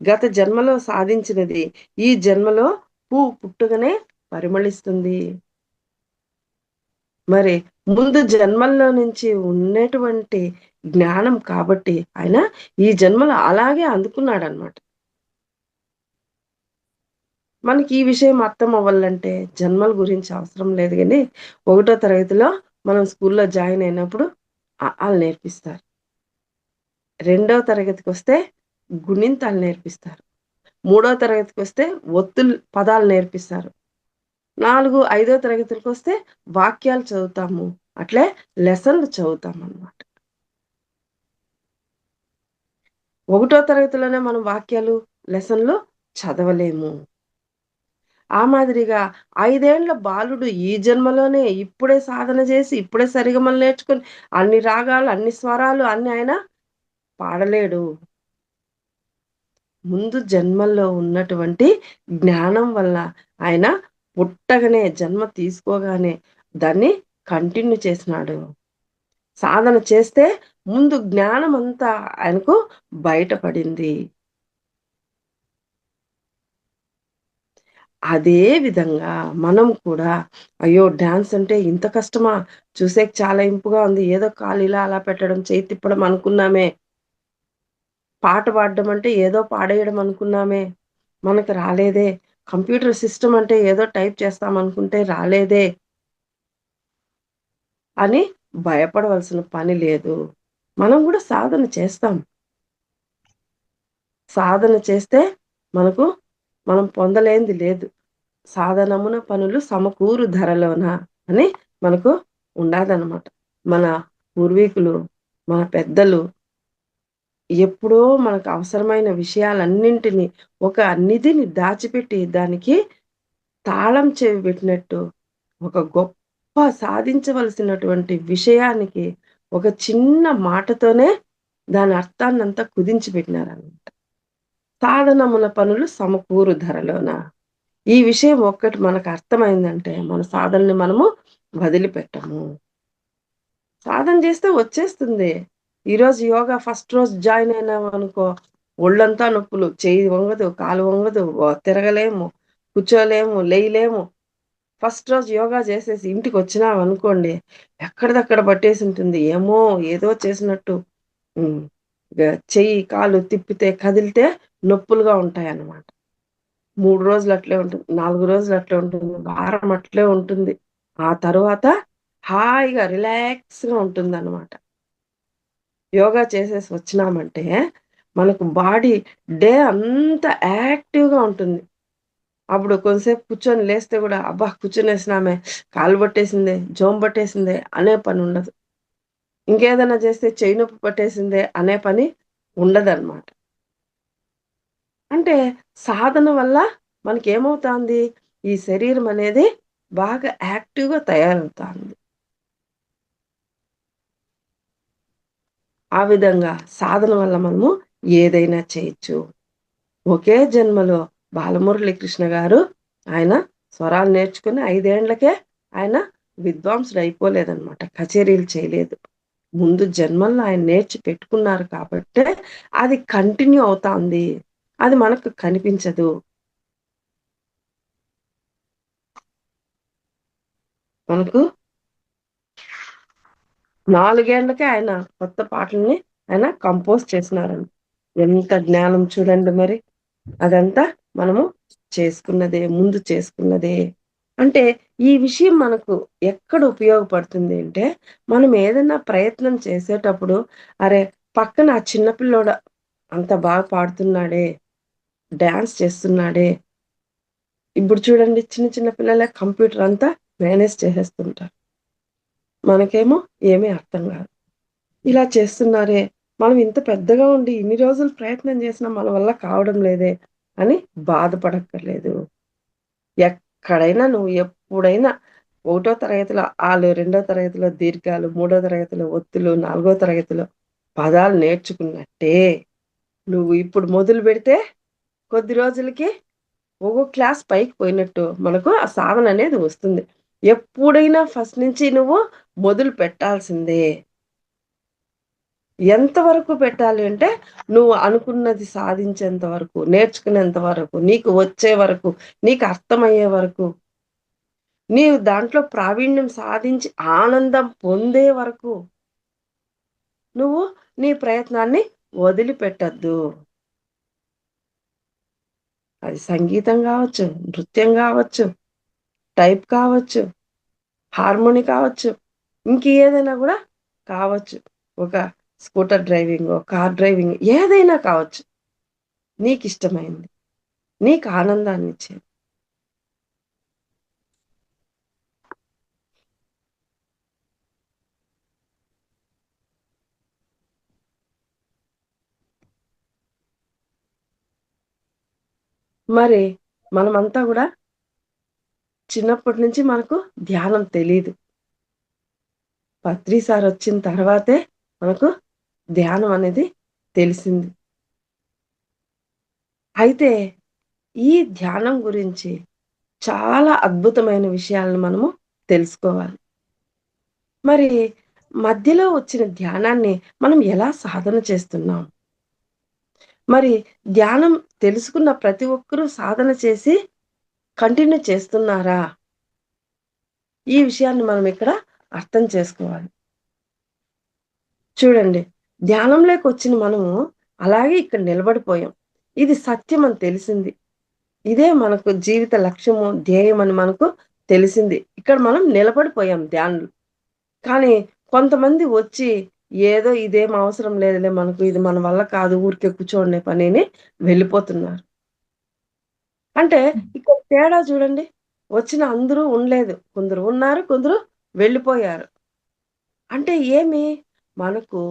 గత జన్మలో సాధించినది ఈ జన్మలో పువ్వు పుట్టుకనే పరిమళిస్తుంది. మరి ముందు జన్మల్లో నుంచి ఉన్నటువంటి జ్ఞానం కాబట్టి ఆయన ఈ జన్మలో అలాగే అందుకున్నాడనమాట. మనకి ఈ విషయం అర్థం అవ్వాలంటే జన్మల గురించి అవసరం లేదు గాని, 1వ తరగతిలో మనం స్కూల్లో జాయిన్ అయినప్పుడు ఆలు నేర్పిస్తారు. 2వ తరగతికొస్తే గుణింతాలు నేర్పిస్తారు. 3వ తరగతికొస్తే ఒత్తులు పదాలు నేర్పిస్తారు. 4, 5వ తరగతులకొస్తే వాక్యాలు చదువుతాము. అట్లే లెసన్‌లు చదువుతామనమాట. 1వ తరగతిలోనే మనం వాక్యాలు, లెసన్‌లు చదవలేము. ఆ మాదిరిగా 5 ఏండ్ల బాలుడు ఈ జన్మలోనే ఇప్పుడే సాధన చేసి, ఇప్పుడే సరిగమలు నేర్చుకొని, అన్ని రాగాలు, అన్ని స్వరాలు అన్ని ఆయన పాడలేడు. ముందు జన్మల్లో ఉన్నటువంటి జ్ఞానం వల్ల ఆయన పుట్టగానే, జన్మ తీసుకోగానే దాన్ని కంటిన్యూ చేసినాడు. సాధన చేస్తే ముందు జ్ఞానమంతా ఆయనకు బయటపడింది. అదే విధంగా మనం కూడా అయ్యో! డాన్స్ అంటే ఇంత కష్టమా? చూసేకి చాలా ఇంపుగా ఉంది. ఏదో కాలు ఇలా అలా పెట్టడం, చేయి తిప్పడం అనుకున్నామే. పాట పాడడం అంటే ఏదో పాడేయడం అనుకున్నామే. మనకు రాలేదే. కంప్యూటర్ సిస్టమ్ అంటే ఏదో టైప్ చేస్తామనుకుంటే రాలేదే అని భయపడవలసిన పని లేదు. మనం గూడా సాధన చేస్తాం. సాధన చేస్తే మనకు మనం పొందలేనిది లేదు. సాధనమున పనులు సమకూరు ధరలోన అని మనకు ఉండాదనమాట. మన పూర్వీకులు, మన పెద్దలు ఎప్పుడో మనకు అవసరమైన విషయాలన్నింటిని ఒక నిధిని దాచిపెట్టి దానికి తాళం చెవి పెట్టినట్టు ఒక గొప్ప సాధించవలసినటువంటి విషయానికి ఒక చిన్న మాటతోనే దాని అర్థాన్నంతా కుదించి పెట్టినారనమాట. సాధనముల పనులు సమకూరు ధరలోన. ఈ విషయం ఒక్కటి మనకు అర్థమైందంటే మన సాధనని మనము వదిలిపెట్టము. సాధన చేస్తే వచ్చేస్తుంది. ఈరోజు యోగా ఫస్ట్ రోజు జాయిన్ అయినామనుకో, ఒళ్ళంతా నొప్పులు, చెయ్యి వంగదు, కాలు వంగదు, తిరగలేము, కూర్చోలేము, లేయలేము. ఫస్ట్ రోజు యోగా చేసేసి ఇంటికొచ్చినామనుకోండి, ఎక్కడిదక్కడ పట్టేసుంటుంది. ఏమో ఏదో చేసినట్టు హ్మ్. చెయ్యి, కాలు తిప్పితే, కదిలితే నొప్పులుగా ఉంటాయన్నమాట. 3 రోజులు అట్లే ఉంటుంది. 4 రోజులు అట్లే ఉంటుంది. వారం అట్లే ఉంటుంది. ఆ తరువాత హాయిగా రిలాక్స్‌గా ఉంటుందన్నమాట. యోగా చేసేసి వచ్చినామంటే, మనకు బాడీ డే అంతా యాక్టివ్‌గా ఉంటుంది. అప్పుడు కొంసేపు కూర్చొని లేస్తే గూడా, అబ్బా! కూర్చొనేసినామే, కాలు పట్టేసిందే, జోము పట్టేసిందే అనే పనుండదు. ఇంకేదైనా చేస్తే చెయ్యి నొప్పి పట్టేసిందే అనే పని ఉండదనమాట. అంటే సాధన వల్ల మనకేమవుతాంది? ఈ శరీరం అనేది బాగా యాక్టివ్‌గా తయారవుతాంది. ఆ విధంగా సాధన వల్ల మనము ఏదైనా చేయొచ్చు. ఒకే జన్మలో బాలమురళీ కృష్ణ గారు ఆయన స్వరాలు నేర్చుకుని 5 ఏండ్లకే ఆయన విద్వాంసుడయిపోలేదనమాట. కచేరీలు చేయలేదు. ముందు జన్మల్లో ఆయన నేర్చి పెట్టుకున్నారు కాబట్టే అది కంటిన్యూ అవుతాంది. అది మనకు కనిపించదు. మనకు 4 ఏండ్లకే ఆయన కొత్త పాటల్ని ఆయన కంపోజ్ చేసినారండి. ఎంత జ్ఞానం చూడండి మరి. అదంతా మనము చేసుకున్నదే, ముందు చేసుకున్నదే. అంటే ఈ విషయం మనకు ఎక్కడ ఉపయోగపడుతుంది అంటే, మనం ఏదన్నా ప్రయత్నం చేసేటప్పుడు, అరే! పక్కన ఆ చిన్న పిల్లోడు అంత బాగా పాడుతున్నాడే, డాన్స్ చేస్తున్నాడే. ఇప్పుడు చూడండి చిన్న చిన్న పిల్లలే కంప్యూటర్ అంతా మేనేజ్ చేసేస్తుంటారు. మనకేమో ఏమీ అర్థం కాదు. ఇలా చేస్తున్నారే, మనం ఇంత పెద్దగా ఉండి ఇన్ని రోజులు ప్రయత్నం చేసినా మన వల్ల కావడం లేదే అని బాధపడక్కర్లేదు. ఎక్కడైనా నువ్వు ఎప్పుడైనా 1 తరగతిలో ఆలు, 2 తరగతిలో దీర్ఘాలు, 3 తరగతిలో ఒత్తులు, 4 తరగతిలో పదాలు నేర్చుకున్నట్టే, నువ్వు ఇప్పుడు మొదలుపెడితే కొద్ది రోజులకి ఒక్కో క్లాస్ పైకి పోయినట్టు మనకు ఆ సాధన అనేది వస్తుంది. ఎప్పుడైనా ఫస్ట్ నుంచి నువ్వు మొదలు పెట్టాల్సిందే. ఎంతవరకు పెట్టాలి అంటే నువ్వు అనుకున్నది సాధించేంత వరకు, నేర్చుకునేంత వరకు, నీకు వచ్చే వరకు, నీకు అర్థమయ్యే వరకు, నీవు దాంట్లో ప్రావీణ్యం సాధించి ఆనందం పొందే వరకు నువ్వు నీ ప్రయత్నాన్ని వదిలిపెట్టద్దు. అది సంగీతం కావచ్చు, నృత్యం కావచ్చు, టైప్ కావచ్చు, హార్మోని కావచ్చు, ఇంకేదైనా కూడా కావచ్చు. ఒక స్కూటర్ డ్రైవింగ్, కార్ డ్రైవింగ్, ఏదైనా కావచ్చు. నీకు ఇష్టమైంది, నీకు ఆనందాన్ని ఇచ్చేది. మరి మనమంతా కూడా చిన్నప్పటి నుంచి మనకు ధ్యానం తెలీదు. పత్రి సార్ వచ్చిన తర్వాతే మనకు ధ్యానం అనేది తెలిసింది. అయితే ఈ ధ్యానం గురించి చాలా అద్భుతమైన విషయాలను మనము తెలుసుకోవాలి. మరి మధ్యలో వచ్చిన ధ్యానాన్ని మనం ఎలా సాధన చేస్తున్నాం? మరి ధ్యానం తెలుసుకున్న ప్రతి ఒక్కరూ సాధన చేసి కంటిన్యూ చేస్తున్నారా? ఈ విషయాన్ని మనం ఇక్కడ అర్థం చేసుకోవాలి. చూడండి, ధ్యానంలోకి వచ్చిన మనము అలాగే ఇక్కడ నిలబడిపోయాం. ఇది సత్యం అని తెలిసింది. ఇదే మనకు జీవిత లక్ష్యము, ధ్యేయం అని మనకు తెలిసింది. ఇక్కడ మనం నిలబడిపోయాం ధ్యానంలో. కానీ కొంతమంది వచ్చి ఏదో ఇదేం అవసరం లేదులే మనకు, ఇది మన వల్ల కాదు, ఊరికే కూర్చోండే పని అని వెళ్ళిపోతున్నారు. అంటే ఇక్కడ తేడా చూడండి. వచ్చిన అందరూ ఉండలేదు. కొందరు ఉన్నారు, కొందరు వెళ్ళిపోయారు. అంటే ఏమి? మనకు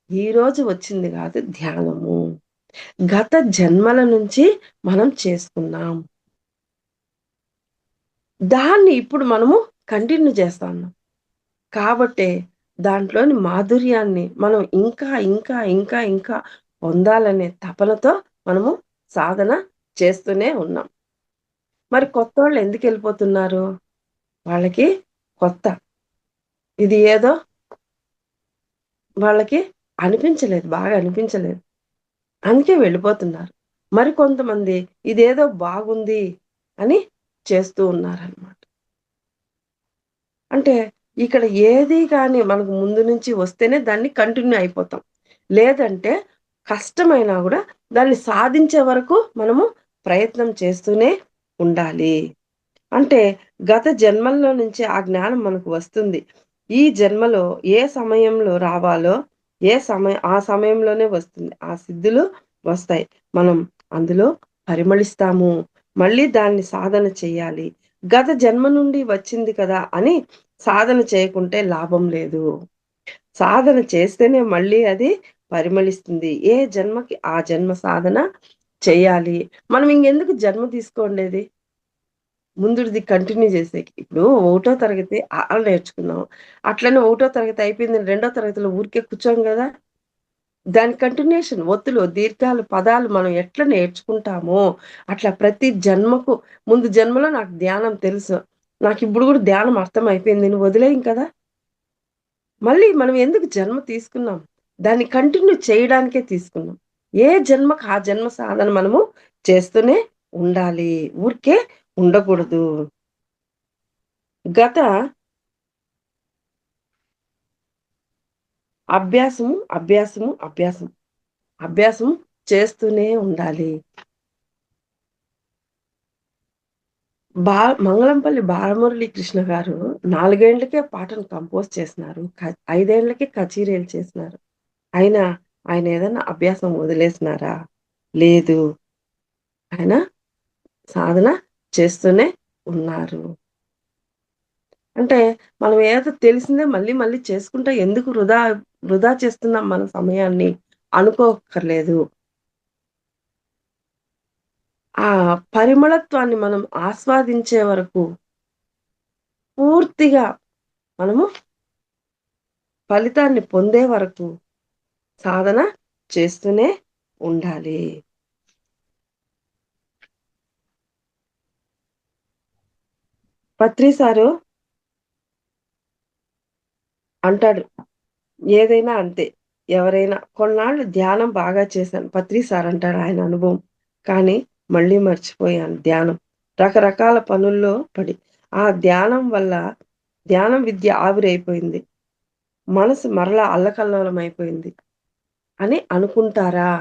ఈరోజు వచ్చింది కాదు ధ్యానము. గత జన్మల నుంచి మనం చేసుకున్నాం. దాన్ని ఇప్పుడు మనము కంటిన్యూ చేస్తా ఉన్నాం. కాబట్టే దాంట్లోని మాధుర్యాన్ని మనం ఇంకా, ఇంకా, ఇంకా, ఇంకా పొందాలనే తపనతో మనము సాధన చేస్తూనే ఉన్నాం. మరి కొత్తోళ్ళు ఎందుకెళ్ళిపోతున్నారు? వాళ్ళకి కొత్త. ఇది ఏదో వాళ్ళకి అనిపించలేదు. బాగా అనిపించలేదు. అందుకే వెళ్ళిపోతున్నారు. మరికొంతమంది ఇదేదో బాగుంది అని చేస్తూ ఉన్నారనమాట. అంటే ఇక్కడ ఏది గాని మనకు ముందు నుంచి వస్తేనే దాన్ని కంటిన్యూ అయిపోతాం. లేదంటే కష్టమైనా గూడా దాన్ని సాధించే వరకు మనము ప్రయత్నం చేస్తూనే ఉండాలి. అంటే గత జన్మల్లో నుంచి ఆ జ్ఞానం మనకు వస్తుంది. ఈ జన్మలో ఏ సమయంలో రావాలో, ఆ సమయంలోనే వస్తుంది. ఆ సిద్ధులు వస్తాయి. మనం అందులో పరిమళిస్తాము. మళ్ళీ దాన్ని సాధన చెయ్యాలి. గత జన్మ నుండి వచ్చింది కదా అని సాధన చేయకుంటే లాభం లేదు. సాధన చేస్తేనే మళ్ళీ అది పరిమళిస్తుంది. ఏ జన్మకి ఆ జన్మ సాధన చెయ్యాలి. మనం ఇంకెందుకు జన్మ తీసుకోండేది? ముందుటిది కంటిన్యూ చేసేకి. ఇప్పుడు ఒకటో తరగతి నేర్చుకున్నాం. అట్లనే ఒకటో తరగతి అయిపోయిందని రెండో తరగతిలో ఊరికే కూర్చోం గదా! దాని కంటిన్యూషన్ ఒత్తులు, దీర్ఘాలు, పదాలు మనం ఎట్లా నేర్చుకుంటామో, అట్లా ప్రతి జన్మకు ముందు జన్మలో నాకు ధ్యానం తెలుసు. నాకిప్పుడు గూడా ధ్యానం అర్థమైపోయింది. నువ్వు వదిలేయం కదా! మళ్ళీ మనం ఎందుకు జన్మ తీసుకున్నాం? దాన్ని కంటిన్యూ చేయడానికే తీసుకున్నాం. ఏ జన్మకు ఆ జన్మ సాధన మనము చేస్తూనే ఉండాలి. ఊరికే ఉండకూడదు. గత అభ్యాసము, అభ్యాసము, అభ్యాసం. అభ్యాసం చేస్తూనే ఉండాలి. మంగళంపల్లి బాలమురళీ కృష్ణ గారు 4 ఏళ్లకే పాటను కంపోజ్ చేసినారు. 5 ఏళ్లకే కచేరీలు చేసినారు. అయినా ఆయన ఏదన్నా అభ్యాసం వదిలేసినారా? లేదు. ఆయన సాధన చేస్తూనే ఉన్నారు. అంటే మనం ఏదో తెలిసిందే మళ్ళీ మళ్ళీ చేసుకుంటా ఎందుకు వృధా చేస్తున్నాం మన సమయాన్ని అనుకోక్కర్లేదు. ఆ పరిమళత్వాన్ని మనం ఆస్వాదించే వరకు పూర్తిగా మనము ఫలితాన్ని పొందే వరకు సాధన చేస్తూనే ఉండాలి. పత్రి సారు అంటాడు, ఏదైనా అంతే. ఎవరైనా కొన్నాళ్ళు ధ్యానం బాగా చేశాను. పత్రి సార్ అంటాడు ఆయన అనుభవం. కానీ మళ్ళీ మర్చిపోయాను ధ్యానం. రకరకాల పనుల్లో పడి. ఆ ధ్యానం వల్ల ధ్యానం విద్య ఆవిరైపోయింది. మనసు మరలా అల్లకల్లోలమైపోయింది అని అనుకుంటారా?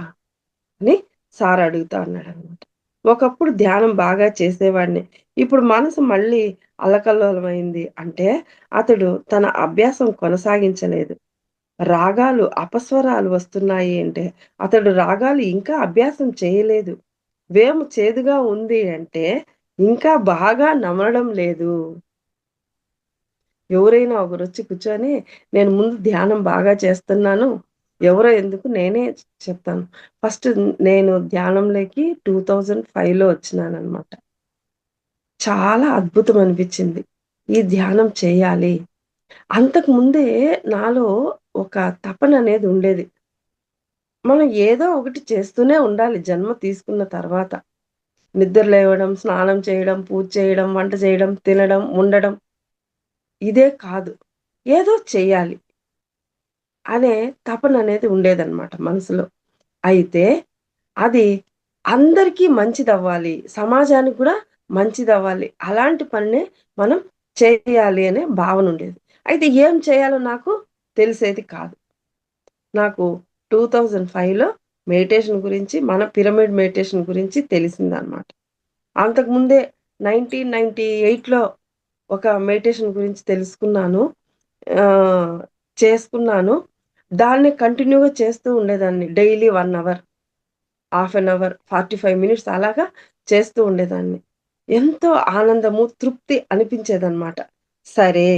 అని సార్ అడుగుతా అన్నాడనమాట. ఒకప్పుడు ధ్యానం బాగా చేసేవాడిని. ఇప్పుడు మనసు మళ్ళీ అల్లకల్లోలమైంది అంటే అతడు తన అభ్యాసం కొనసాగించలేదు. రాగాలు, అపస్వరాలు వస్తున్నాయి అంటే, అతడు రాగాలు ఇంకా అభ్యాసం చేయలేదు. వేము చేదుగా ఉంది అంటే, ఇంకా బాగా నమలడం లేదు. ఎవరైనా ఒకరొచ్చి కూర్చొని, నేను ముందు ధ్యానం బాగా చేస్తున్నాను. ఎవరో ఎందుకు నేనే చెప్తాను. ఫస్ట్ నేను ధ్యానంలోకి 2005లో వచ్చినాననమాట. చాలా అద్భుతం అనిపిచ్చింది. ఈ ధ్యానం చేయాలి. అంతకు ముందే నాలో ఒక తపననేది ఉండేది. మనం ఏదో ఒకటి చేస్తూనే ఉండాలి జన్మ తీసుకున్న తర్వాత. నిద్ర లేవడం, స్నానం చేయడం, పూజ చేయడం, వంట చేయడం, తినడం, ఉండడం ఇదే కాదు. ఏదో చెయ్యాలి అనే తపననేది ఉండేదనమాట మనసులో. అయితే అది అందరికీ మంచిదవ్వాలి. సమాజానికి కూడా మంచిదవ్వాలి. అలాంటి పనినే మనం చేయాలి అనే భావనుండేది. అయితే ఏం చేయాలో నాకు తెలిసేది కాదు. నాకు 2005లో మెడిటేషన్ గురించి, మన పిరమిడ్ మెడిటేషన్ గురించి తెలిసిందనమాట. అంతకుముందే 1998లో ఒక మెడిటేషన్ గురించి తెలుసుకున్నాను. ఆహ్, చేసుకున్నాను. దాన్ని కంటిన్యూ‌గా చేస్తూ ఉండేదాన్ని. Daily 1 hour, half an hour, 45 minutes అలాగా చేస్తూ ఉండేదాన్ని. ఎంతో ఆనందము, తృప్తి అనిపించేదనమాట. సరే,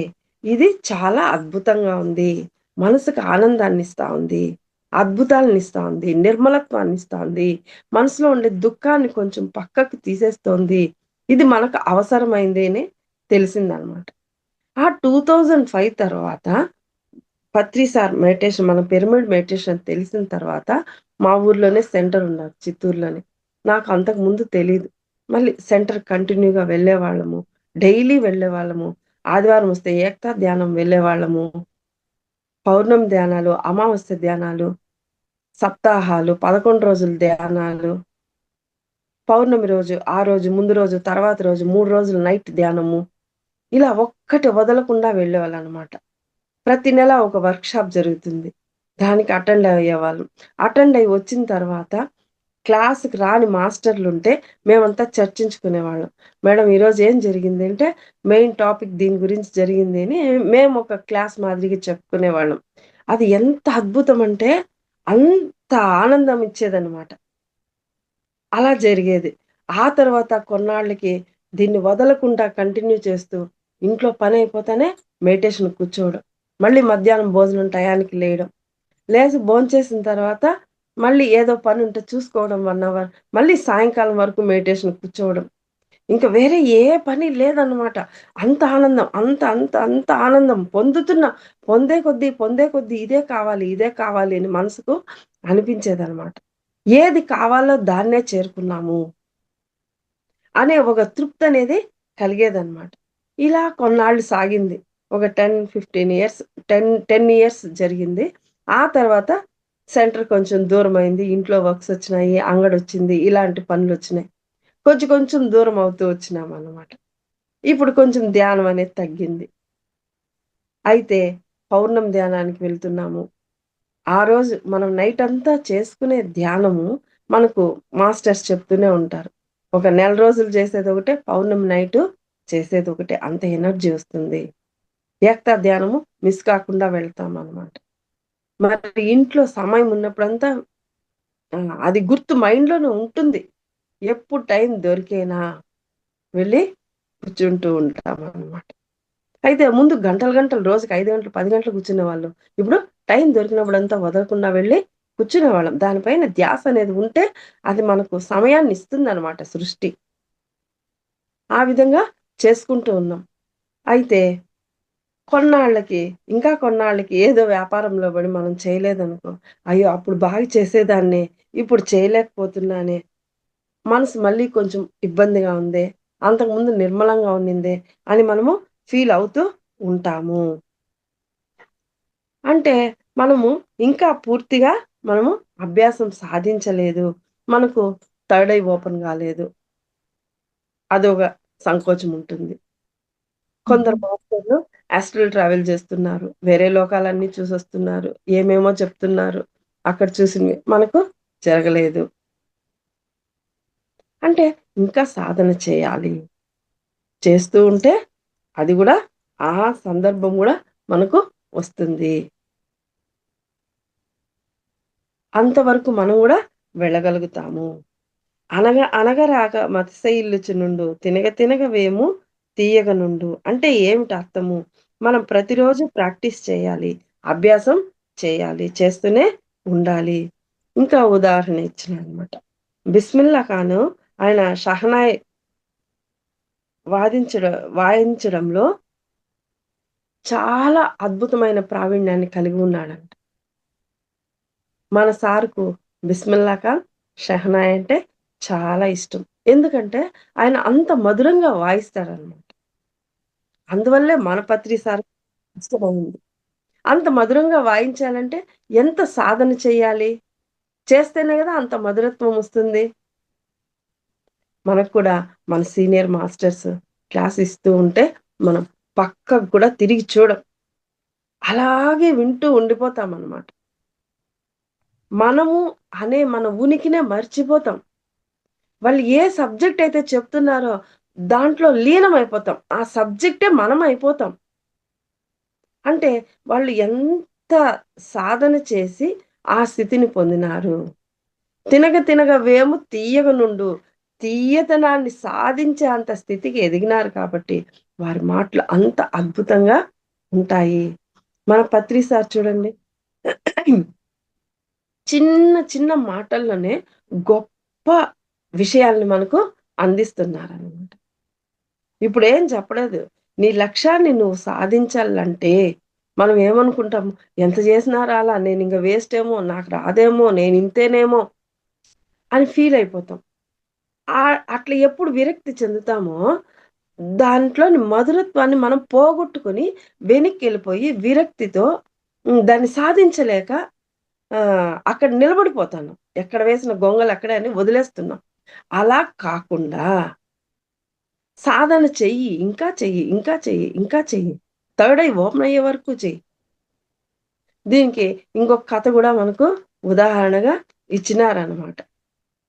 ఇది చాలా అద్భుతంగా ఉంది. మనసుకు ఆనందాన్నిస్తా ఉంది. అద్భుతాలనిస్తా ఉంది. నిర్మలత్వాన్నిస్తా ఉంది. మనసులో ఉండే దుఃఖాన్ని కొంచెం పక్కకు తీసేస్తోంది. ఇది మనకు అవసరమైంది అని తెలిసిందనమాట. ఆ 2005 తర్వాత పత్రి సార్ మెడిటేషన్ మన పిరమిడ్ మెడిటేషన్ తెలిసిన తర్వాత మా ఊర్లోనే సెంటర్ ఉన్నారు చిత్తూరులోనే. నాకు అంతకుముందు తెలీదు. మళ్ళీ సెంటర్ కంటిన్యూ‌గా వెళ్ళేవాళ్ళము. డైలీ వెళ్ళేవాళ్ళము. ఆదివారం వస్తే ఏకతా ధ్యానం వెళ్ళేవాళ్ళము. పౌర్ణమి ధ్యానాలు, అమావాస్య ధ్యానాలు, సప్తాహాలు, 11 రోజులు ధ్యానాలు, పౌర్ణమి రోజు, ఆ రోజు, ముందు రోజు, తర్వాత రోజు 3 రోజులు నైట్ ధ్యానము. ఇలా ఒక్కటి వదలకుండా వెళ్ళేవాళ్ళనమాట. ప్రతి నెల ఒక వర్క్‌షాప్ జరుగుతుంది. దానికి అటెండ్ అయ్యేవాళ్ళం. అటెండ్ అయ్యి వచ్చిన తర్వాత క్లాస్‌కి రాని మాస్టర్‌లుంటే మేమంతా చర్చించుకునేవాళ్ళం. మేడం ఈరోజు ఏం జరిగిందంటే మెయిన్ టాపిక్ దీని గురించి జరిగింది అని మేము ఒక క్లాస్ మాదిరిగా చెప్పుకునేవాళ్ళం. అది ఎంత అద్భుతం అంటే అంత ఆనందం ఇచ్చేదనమాట. అలా జరిగేది. ఆ తర్వాత కొన్నాళ్ళకి దీన్ని వదలకుండా కంటిన్యూ చేస్తూ ఇంట్లో పనయిపోతానే మెడిటేషన్‌కి కూర్చోవడం. మళ్ళీ మధ్యాహ్నం భోజనం టయానికి లేయడం. లేసి భోంచేసిన తర్వాత మళ్ళీ ఏదో పనుంటే చూసుకోవడం 1 అవర్. మళ్ళీ సాయంకాలం వరకు మెడిటేషన్‌కి కూర్చోవడం. ఇంక వేరే ఏ పని లేదనమాట. అంత ఆనందం. అంత ఆనందం పొందుతున్నా. పొందే కొద్దీ ఇదే కావాలి, ఇదే కావాలి అని మనసుకు అనిపించేదనమాట. ఏది కావాలో దాన్నే చేరుకున్నాము అనే ఒక తృప్తనేది కలిగేదనమాట. ఇలా కొన్నాళ్ళు సాగింది. ఒక 10, 15 ఇయర్స్ 10 ఇయర్స్ జరిగింది. ఆ తర్వాత సెంటర్ కొంచెం దూరమైంది. ఇంట్లో వర్క్సొచ్చినాయి, అంగడొచ్చింది, ఇలాంటి పనులొచ్చినాయి. కొంచెం కొంచెం దూరం అవుతూ వచ్చినామనమాట. ఇప్పుడు కొంచెం ధ్యానం అనేది తగ్గింది. అయితే పౌర్ణమి ధ్యానానికి వెళ్తున్నాము. ఆ రోజు మనం నైటంతా చేసుకునే ధ్యానము మనకు మాస్టర్స్ చెప్తూనే ఉంటారు. ఒక నెల రోజులు చేసేదొకటే, పౌర్ణమి నైటు చేసేదొకటే. అంత ఎనర్జీ వస్తుంది. ఏక్తా ధ్యానము మిస్ కాకుండా వెళ్తామనమాట. మరి ఇంట్లో సమయం ఉన్నప్పుడంతా అది గుర్తు మైండ్‌లోనే ఉంటుంది. ఎప్పుడు టైం దొరికేనా వెళ్ళి కూర్చుంటూ ఉంటామనమాట. అయితే ముందు గంటలు గంటలు రోజుకి 5 గంటలు, 10 గంటలు కూర్చునేవాళ్ళం. ఇప్పుడు టైం దొరికినప్పుడంతా వదలకుండా వెళ్లి కూర్చునేవాళ్ళం. దానిపైన ధ్యాస అనేది ఉంటే అది మనకు సమయాన్ని ఇస్తుందనమాట సృష్టి. ఆ విధంగా చేసుకుంటూ ఉన్నాం. అయితే కొన్నాళ్ళకి, ఇంకా కొన్నాళ్ళకి ఏదో వ్యాపారంలో పడి మనం చేయలేదనుకో, అయ్యో! అప్పుడు బాగా చేసేదాన్నే, ఇప్పుడు చేయలేకపోతున్నానే, మనసు మళ్ళీ కొంచెం ఇబ్బందిగా ఉందే, అంతకుముందు నిర్మలంగా ఉండిందే అని మనము ఫీల్ అవుతూ ఉంటాము. అంటే మనము ఇంకా పూర్తిగా మనము అభ్యాసం సాధించలేదు. మనకు థర్డ్ ఐ ఓపెన్ కాలేదు. అదొక సంకోచం ఉంటుంది. కొందరు మాస్టర్లు ఆస్ట్రల్ ట్రావెల్ చేస్తున్నారు. వేరే లోకాలన్నీ చూసొస్తున్నారు. ఏమేమో చెప్తున్నారు. అక్కడ చూసినవి మనకు జరగలేదు. అంటే ఇంకా సాధన చేయాలి. చేస్తూ ఉంటే అది గూడా ఆ సందర్భం గూడా మనకు వస్తుంది. అంతవరకు మనం గూడా వెళ్ళగలుగుతాము. అనగరాక మతిశయిల్లుచునుండు తినగ తినగ వేము తీయగనుండు. అంటే ఏమిటి అర్థము? మనం ప్రతిరోజు ప్రాక్టీస్ చేయాలి. అభ్యాసం చేయాలి. చేస్తూనే ఉండాలి. ఇంకా ఉదాహరణ ఇచ్చినాననమాట. బిస్మిల్లా ఖాను ఆయన షహనాయి వాయించడంలో చాలా అద్భుతమైన ప్రావీణ్యాన్ని కలిగి ఉన్నాడంట. మన సార్‌కు బిస్మిల్లా ఖాన్, షెహనాయి అంటే చాలా ఇష్టం. ఎందుకంటే ఆయన అంత మధురంగా వాయిస్తాడనమాట. అందువల్లే మన పత్రి సార్‌కి ఇష్టమైంది. అంత మధురంగా వాయించాలంటే ఎంత సాధన చేయాలి? చేస్తేనే గదా అంత మధురత్వం వస్తుంది. మనకు కూడా మన సీనియర్ మాస్టర్స్ క్లాస్ ఇస్తూ ఉంటే మనం పక్కకు కూడా తిరిగి చూడం. అలాగే వింటూ ఉండిపోతామనమాట. మనము అనే మన ఉనికినే మర్చిపోతాం. వాళ్ళు ఏ సబ్జెక్ట్ అయితే చెప్తున్నారో దాంట్లో లీనమైపోతాం. ఆ సబ్జెక్టే మనం అయిపోతాం. అంటే వాళ్ళు ఎంత సాధన చేసి ఆ స్థితిని పొందినారు. తినగ తినగ వేము తీయగనుండు. తీయతనాన్ని సాధించే అంత స్థితికి ఎదిగినారు కాబట్టి వారి మాటలు అంత అద్భుతంగా ఉంటాయి. మన పత్రి సార్ చూడండి. చిన్న చిన్న మాటల్లోనే గొప్ప విషయాల్ని మనకు అందిస్తున్నారనమాట. ఇప్పుడేం చెప్పలేదు. నీ లక్ష్యాన్ని నువ్వు సాధించాలంటే మనం ఏమనుకుంటాం? ఎంత చేసినా రాలా, నేనింక వేస్టేమో, నాకు రాదేమో, నేనింతేనేమో అని ఫీల్ అయిపోతాం. అట్లా ఎప్పుడు విరక్తి చెందుతామో, దాంట్లోని మధురత్వాన్ని మనం పోగొట్టుకొని వెనక్కెళ్ళిపోయి విరక్తితో దాన్ని సాధించలేక అక్కడ నిలబడిపోతాను. ఎక్కడ వేసిన గొంగలు అక్కడే అని వదిలేస్తున్నాం. అలా కాకుండా సాధన చెయ్యి. ఇంకా చెయ్యి. ఇంకా చెయ్యి. ఇంకా చెయ్యి. థర్డ్ ఐ ఓపెన్ అయ్యే వరకు చెయ్యి. దీనికి ఇంకొక కథ గూడా మనకు ఉదాహరణగా ఇచ్చినారనమాట.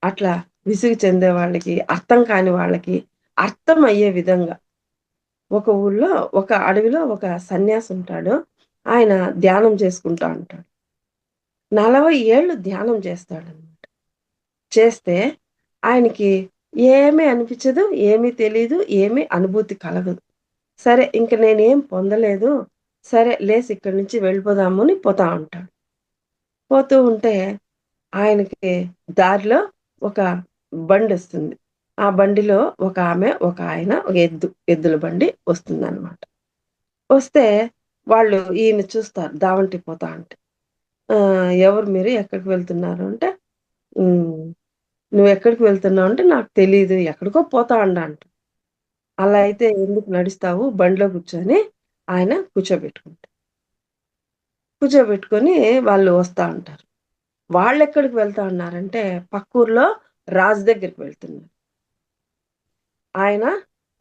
అట్లా విసుగు చెందే వాళ్ళకి, అర్థం కాని వాళ్ళకి అర్థమయ్యే విధంగా. ఒక ఊళ్ళో ఒక అడవిలో ఒక సన్యాసి ఉంటాడు. ఆయన ధ్యానం చేసుకుంటా ఉంటాడు. 40 ఏళ్ళు ధ్యానం చేస్తాడనమాట. చేస్తే ఆయనకి ఏమీ అనిపించదు. ఏమీ తెలీదు. ఏమీ అనుభూతి కలగదు. సరే ఇంక నేనేం పొందలేదు. సరే లేసి ఇక్కడి నుంచి వెళ్ళిపోదాము అని పోతా ఉంటాడు. పోతూ ఉంటే ఆయనకి దారిలో ఒక బండొస్తుంది. ఆ బండిలో ఒక ఆమె, ఒక ఆయన, ఒక ఎద్దుల బండి వస్తుందనమాట. వస్తే వాళ్ళు ఈయన చూస్తారు దావంటికి పోతా ఉంటే. ఎవరు మీరు? ఎక్కడికి వెళ్తున్నారు? అంటే, హ్మ్. "నువ్వెక్కడికి వెళ్తున్నావు?" అంటే, "నాకు తెలీదు. ఎక్కడికో పోతా అంట." "అలా అయితే ఎందుకు నడుస్తావు? బండిలో కూర్చో" అని ఆయన కూర్చోబెట్టుకుంటారు. కూర్చోబెట్టుకొని వాళ్ళు వస్తా ఉంటారు. వాళ్ళెక్కడికి వెళ్తా ఉన్నారంటే, పక్కూర్లో రాజు దగ్గరికి వెళ్తున్నారు. ఆయన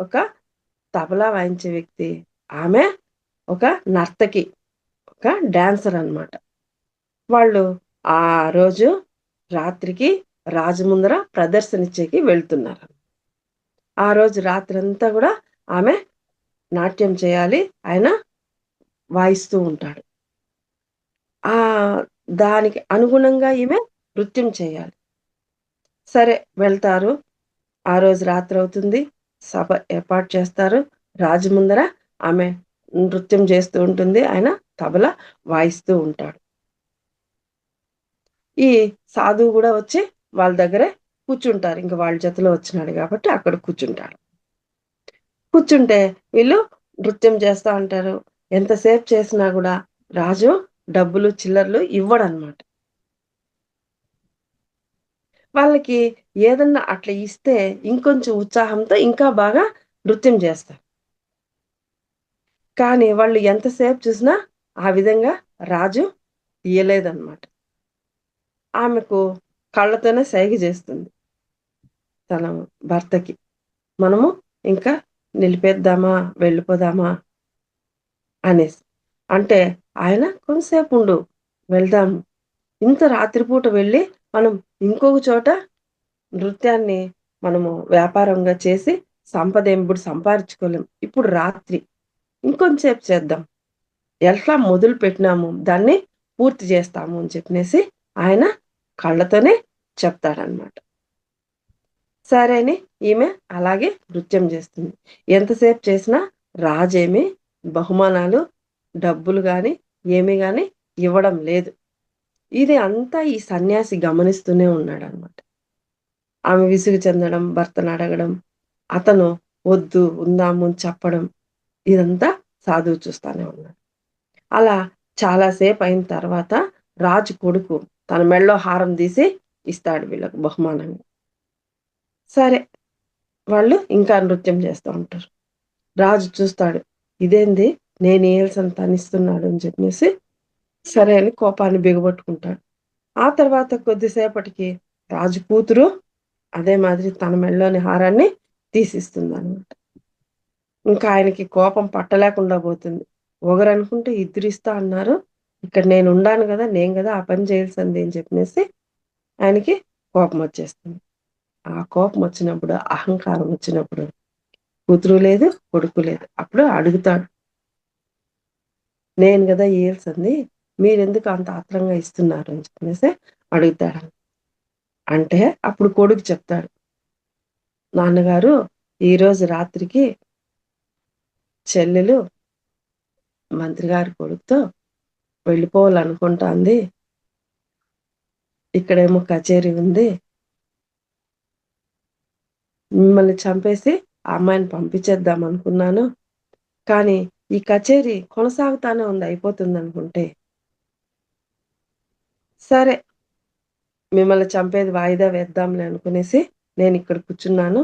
ఒక తబలా వాయించే వ్యక్తి. ఆమె ఒక నర్తకి. ఒక డాన్సర్ అన్నమాట. వాళ్ళు ఆ రోజు రాత్రికి రాజు ముందర ప్రదర్శనిచ్చేకి వెళ్తున్నారు. ఆ రోజు రాత్రంతా గూడా ఆమె నాట్యం చేయాలి. ఆయన వాయిస్తూ ఉంటాడు. దానికి అనుగుణంగా ఈమె నృత్యం చేయాలి. సరే వెళ్తారు. ఆ రోజు రాత్రవుతుంది. సభ ఏర్పాటు చేస్తారు. రాజు ముందర ఆమె నృత్యం చేస్తూ ఉంటుంది. ఆయన తబలా వాయిస్తూ ఉంటాడు. ఈ సాధువు గూడా వచ్చి వాళ్ళ దగ్గరే కూర్చుంటారు. ఇంక వాళ్ళ జతలో వచ్చినాడు గాబట్టి అక్కడ కూర్చుంటాడు. కూర్చుంటే వీళ్ళు నృత్యం చేస్తా ఉంటారు. ఎంతసేపు చేసినా గూడా రాజు డబ్బులు, చిల్లరలు ఇవ్వడనమాట. వాళ్ళకి ఏదన్నా అట్లా ఇస్తే ఇంకొంచెం ఉత్సాహంతో ఇంకా బాగా నృత్యం జేస్తారు. కానీ వాళ్ళు ఎంతసేపు చూసినా ఆ విధంగా రాజు ఇయ్యలేదన్నమాట. ఆమెకు కళ్ళతోనే సైగ చేస్తుంది తన భర్తకి. మనము ఇంకా నిలిపేద్దామా, వెళ్ళిపోదామా అనేసి. అంటే ఆయన కొంతసేపు ఉండు, వెళ్దాము. ఇంత రాత్రిపూట వెళ్ళి మనం ఇంకొక చోట నృత్యాన్ని మనము వ్యాపారంగా చేసి ఇప్పుడు సంపాదించుకోలేం. ఇప్పుడు రాత్రి ఇంకొంచేపు చేద్దాం. ఎట్లా మొదలు పెట్టినాము దాన్ని పూర్తి చేస్తాము అని చెప్పనేసి ఆయన కళ్ళతోనే చెప్తాడనమాట. సరే అని ఈమె అలాగే నృత్యం చేస్తుంది. ఎంతసేపు చేసినా రాజేమి బహుమానాలు, డబ్బులు గాని, ఏమి గాని ఇవ్వడం లేదు. ఇది అంతా ఈ సన్యాసి గమనిస్తూనే ఉన్నాడనమాట. ఆమె విసుగు చెందడం, భర్తను అడగడం, అతను వద్దు ఉందాము అని చెప్పడం, ఇదంతా సాధువు చూస్తానే ఉన్నాడు. అలా చాలా సేపు అయిన తర్వాత రాజు కొడుకు తన మెడలో హారం తీసి ఇస్తాడు వీళ్ళకు బహుమానంగా. సరే వాళ్ళు ఇంకా నృత్యం చేస్తూ ఉంటారు. రాజు చూస్తాడు, ఇదేంది నేను ఏల్సని తనిస్తున్నాడు అని చెప్పేసి సరే అని కోపాన్ని బిగబట్టుకుంటాడు. ఆ తర్వాత కొద్దిసేపటికి రాజు కూతురు అదే మాదిరి తన మెడలోని హారాన్ని తీసిస్తుందన్నమాట. ఇంకా ఆయనకి కోపం పట్టలేకుండా పోతుంది. ఒకరనుకుంటే ఇద్దరిస్తా అన్నారు. ఇక్కడ నేను ఉండాను కదా, నేను కదా ఆ పని చేయాల్సింది అని చెప్పేసి ఆయనకి కోపం వచ్చేస్తుంది. ఆ కోపం వచ్చినప్పుడు, అహంకారం వచ్చినప్పుడు కూతురు లేదు, కొడుకు లేదు. అప్పుడు అడుగుతాడు, నేను కదా ఇయ్యాల్సింది, మీరెందుకు అంత ఆత్రంగా ఇస్తున్నారు అని చెప్పేసి అడుగుతాడు. అంటే అప్పుడు కొడుకు చెప్తాడు, నాన్నగారు ఈరోజు రాత్రికి చెల్లెలు మంత్రి గారి కొడుకుతో వెళ్ళిపోవాలనుకుంటాంది. ఇక్కడేమో కచేరీ ఉంది. మిమ్మల్ని చంపేసి ఆ అమ్మాయిని పంపించేద్దాం అనుకున్నాను. కానీ ఈ కచేరీ కొనసాగుతానే ఉంది, అయిపోతుంది అనుకుంటే. సరే మిమ్మల్ని చంపేది వాయిదా వేద్దాంలే అనుకునేసి నేను ఇక్కడ కూర్చున్నాను.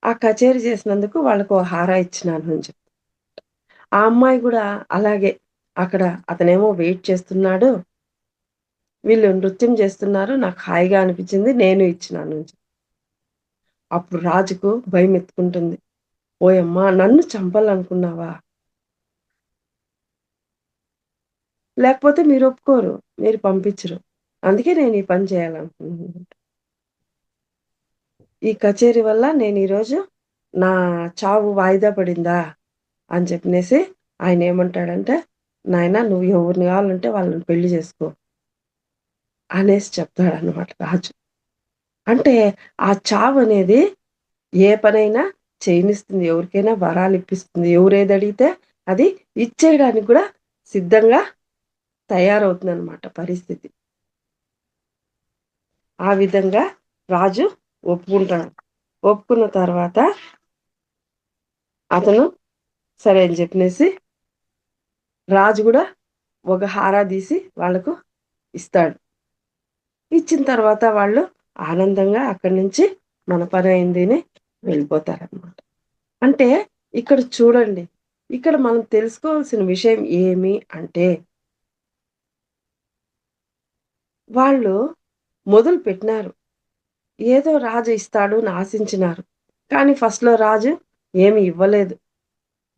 ఆ కచేరీ చేసినందుకు వాళ్ళకు ఓ హారా ఇచ్చినాను అని చెప్పి. ఆ అమ్మాయి కూడా అలాగే అక్కడ అతనేమో వెయిట్ చేస్తున్నాడు. వీళ్ళు నృత్యం చేస్తున్నారు. నాకు హాయిగా అనిపించింది. నేను ఇచ్చినాను అని చెప్పి. అప్పుడు రాజుకు భయం ఎత్తుకుంటుంది. ఓయమ్మా! నన్ను చంపాలనుకున్నావా? లేకపోతే మీరు ఒప్పుకోరు. మీరు పంపించరు. అందుకే నేను ఈ పని చేయాలనుకుంటున్నాను. ఈ కచేరీ వల్ల నేను ఈరోజు నా చావు వాయిదా పడిందా అని చెప్పనేసి ఆయన ఏమంటాడంటే, నాయనా నువ్వు ఎవరిని కావాలంటే వాళ్ళని పెళ్లి చేసుకో అనేసి చెప్తాడన్నమాట రాజు. అంటే ఆ చావు అనేది ఏ పనైనా చేయనిస్తుంది. ఎవరికైనా వరాలు ఇప్పిస్తుంది. ఎవరేది అడిగితే అది ఇచ్చేయడానికి కూడా సిద్ధంగా తయారవుతుందన్నమాట పరిస్థితి. ఆ విధంగా రాజు ఒప్పుకుంటాడు. ఒప్పుకున్న తర్వాత అతను సరే అని చెప్పనేసి రాజు కూడా ఒక హారా తీసి వాళ్ళకు ఇస్తాడు. ఇచ్చిన తర్వాత వాళ్ళు ఆనందంగా అక్కడి నుంచి మన పని అయింది అని వెళ్ళిపోతారనమాట. అంటే ఇక్కడ చూడండి, ఇక్కడ మనం తెలుసుకోవాల్సిన విషయం ఏమి అంటే, వాళ్ళు మొదలు పెట్టినారు. ఏదో రాజు ఇస్తాడు అని ఆశించినారు. కానీ ఫస్ట్‌లో రాజు ఏమి ఇవ్వలేదు.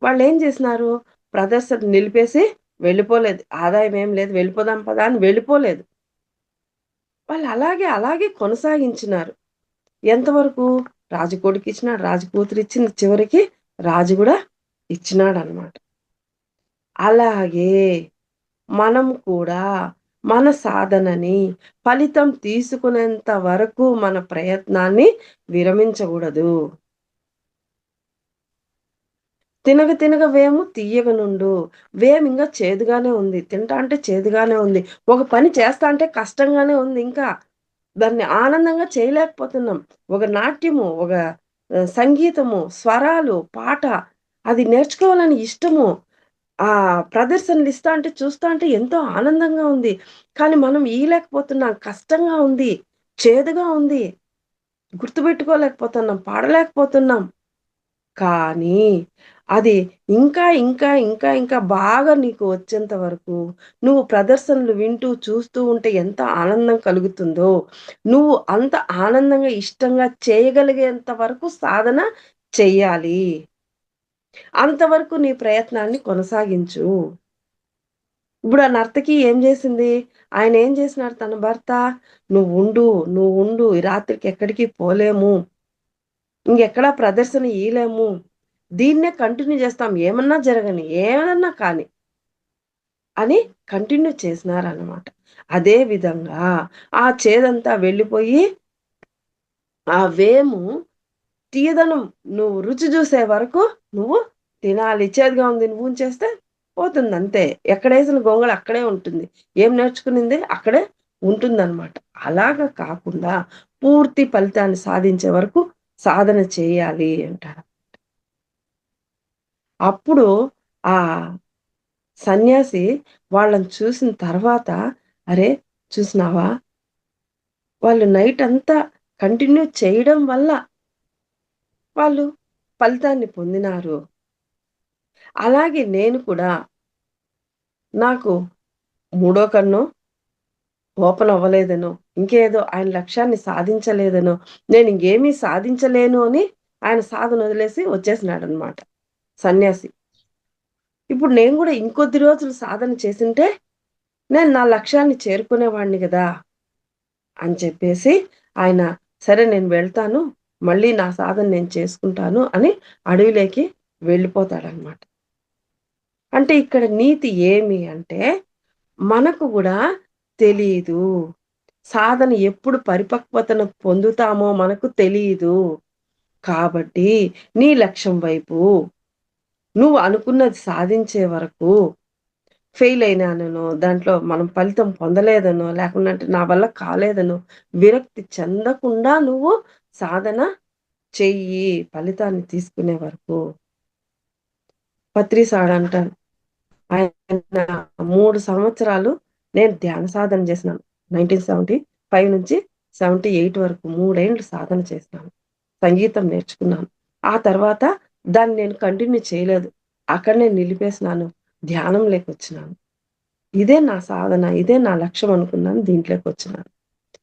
వాళ్ళేం చేసినారు, ప్రదర్శన నిలిపేసి వెళ్ళిపోలేదు. ఆదాయం ఏం లేదు, వెళ్ళిపోదాం పదా అని వెళ్ళిపోలేదు. వాళ్ళు అలాగే, అలాగే కొనసాగించినారు. ఎంతవరకు రాజు కొడుకిచ్చినాడు, రాజు కూతురిచ్చింది, చివరికి రాజు గూడా ఇచ్చినాడనమాట. అలాగే మనం కూడా మన సాధనని ఫలితం తీసుకునేంత వరకు మన ప్రయత్నాన్ని విరమించగూడదు. తినగ తినగ వేము తియ్యగనుండు. వేమింగ చేదుగానే ఉంది. తింటాంటే చేదుగానే ఉంది. ఒక పని చేస్తాంటే కష్టంగానే ఉంది ఇంకా. దాన్ని ఆనందంగా చేయలేకపోతున్నాం. ఒక నాట్యము, ఒక సంగీతము, స్వరాలు, పాట అది నేర్చుకోవాలని ఇష్టము. ప్రదర్శనలు ఇస్తాంటే, చూస్తాంటే ఎంతో ఆనందంగా ఉంది. కానీ మనం ఇయలేకపోతున్నాం. కష్టంగా ఉంది. చేదుగా ఉంది. గుర్తుపెట్టుకోలేకపోతున్నాం. పాడలేకపోతున్నాం. కానీ అది ఇంకా ఇంకా ఇంకా ఇంకా బాగా నీకు వచ్చేంత వరకు నువ్వు ప్రదర్శనలు వింటూ చూస్తూ ఉంటే ఎంత ఆనందం కలుగుతుందో నువ్వు అంత ఆనందంగా ఇష్టంగా చేయగలిగేంత వరకు సాధన చెయ్యాలి. అంతవరకు నీ ప్రయత్నాన్ని కొనసాగించు. ఇప్పుడు ఆ నర్తకి ఏం జేసింది? ఆయనేం జేసినాడు తన భర్త, "నువ్వుండు, నువ్వుండు. ఈ రాత్రికి ఎక్కడికి పోలేము. ఇంగెక్కడా ప్రదర్శన ఇయలేము. దీన్నే కంటిన్యూ జేస్తాం. ఏమన్నా జరగని, ఏదన్నా కానీ" అని కంటిన్యూ చేసినారనమాట. అదే విధంగా ఆ చేదంతా వెళ్ళిపోయి, ఆ వేము తీయదనం నువ్వు రుచి జూసే వరకు నువ్వు తినాలి. చేదుగా ఉంది నువ్వు ఉంచేస్తే పోతుందంతే. ఎక్కడేసిన గొంగళి అక్కడే ఉంటుంది. ఏం నేర్చుకునింది అక్కడే ఉంటుందనమాట. అలాగా కాకుండా పూర్తి ఫలితాన్ని సాధించే వరకు సాధన చేయాలి అంటారు. అప్పుడు ఆ సన్యాసి వాళ్ళని చూసిన తర్వాత, "అరే! చూసినావా? వాళ్ళు నైటంతా కంటిన్యూ చేయడం వల్ల వాళ్ళు ఫలితాన్ని పొందినారు. అలాగే నేను కూడా నాకు మూడో కన్ను ఓపెన్ అవ్వలేదనో, ఇంకేదో ఆయన లక్ష్యాన్ని సాధించలేదనో, నేనింకేమీ సాధించలేను అని ఆయన సాధన వదిలేసి వచ్చేసినాడనమాట సన్యాసి. ఇప్పుడు నేను గూడా ఇంకొద్ది రోజులు సాధన చేసుంటే, నేను నా లక్ష్యాన్ని చేరుకునేవాడిని గదా! అని చెప్పేసి ఆయన, సరే నేను వెళ్తాను. మళ్ళీ నా సాధన నేను చేసుకుంటాను అని అడవిలోకి వెళ్ళిపోతాడనమాట. అంటే ఇక్కడ నీతి ఏమి అంటే, మనకు గూడా తెలీదు. సాధన ఎప్పుడు పరిపక్వతను పొందుతామో మనకు తెలీదు. కాబట్టి నీ లక్ష్యం వైపు నువ్వు అనుకున్నది సాధించే వరకు ఫెయిల్ అయినాననో, దాంట్లో మనం ఫలితం పొందలేదనో, లేకుండంటే నా వల్ల కాలేదనో విరక్తి చెందకుండా నువ్వు సాధన చెయ్యి ఫలితాన్ని తీసుకునే వరకు. పత్రిసాడంటారు. ఆయన 3 సంవత్సరాలు నేను ధ్యాన సాధన చేసినాను. 1975 నుంచి 78 వరకు 3 ఏండ్లు సాధన చేసినాను. సంగీతం నేర్చుకున్నాను. ఆ తర్వాత దాన్ని నేను కంటిన్యూ చేయలేదు. అక్కడనే నిలిపేసినాను. ధ్యానంలోకొచ్చినాను. ఇదే నా సాధన, ఇదే నా లక్ష్యం అనుకున్నాను. దీంట్లోకొచ్చినాను.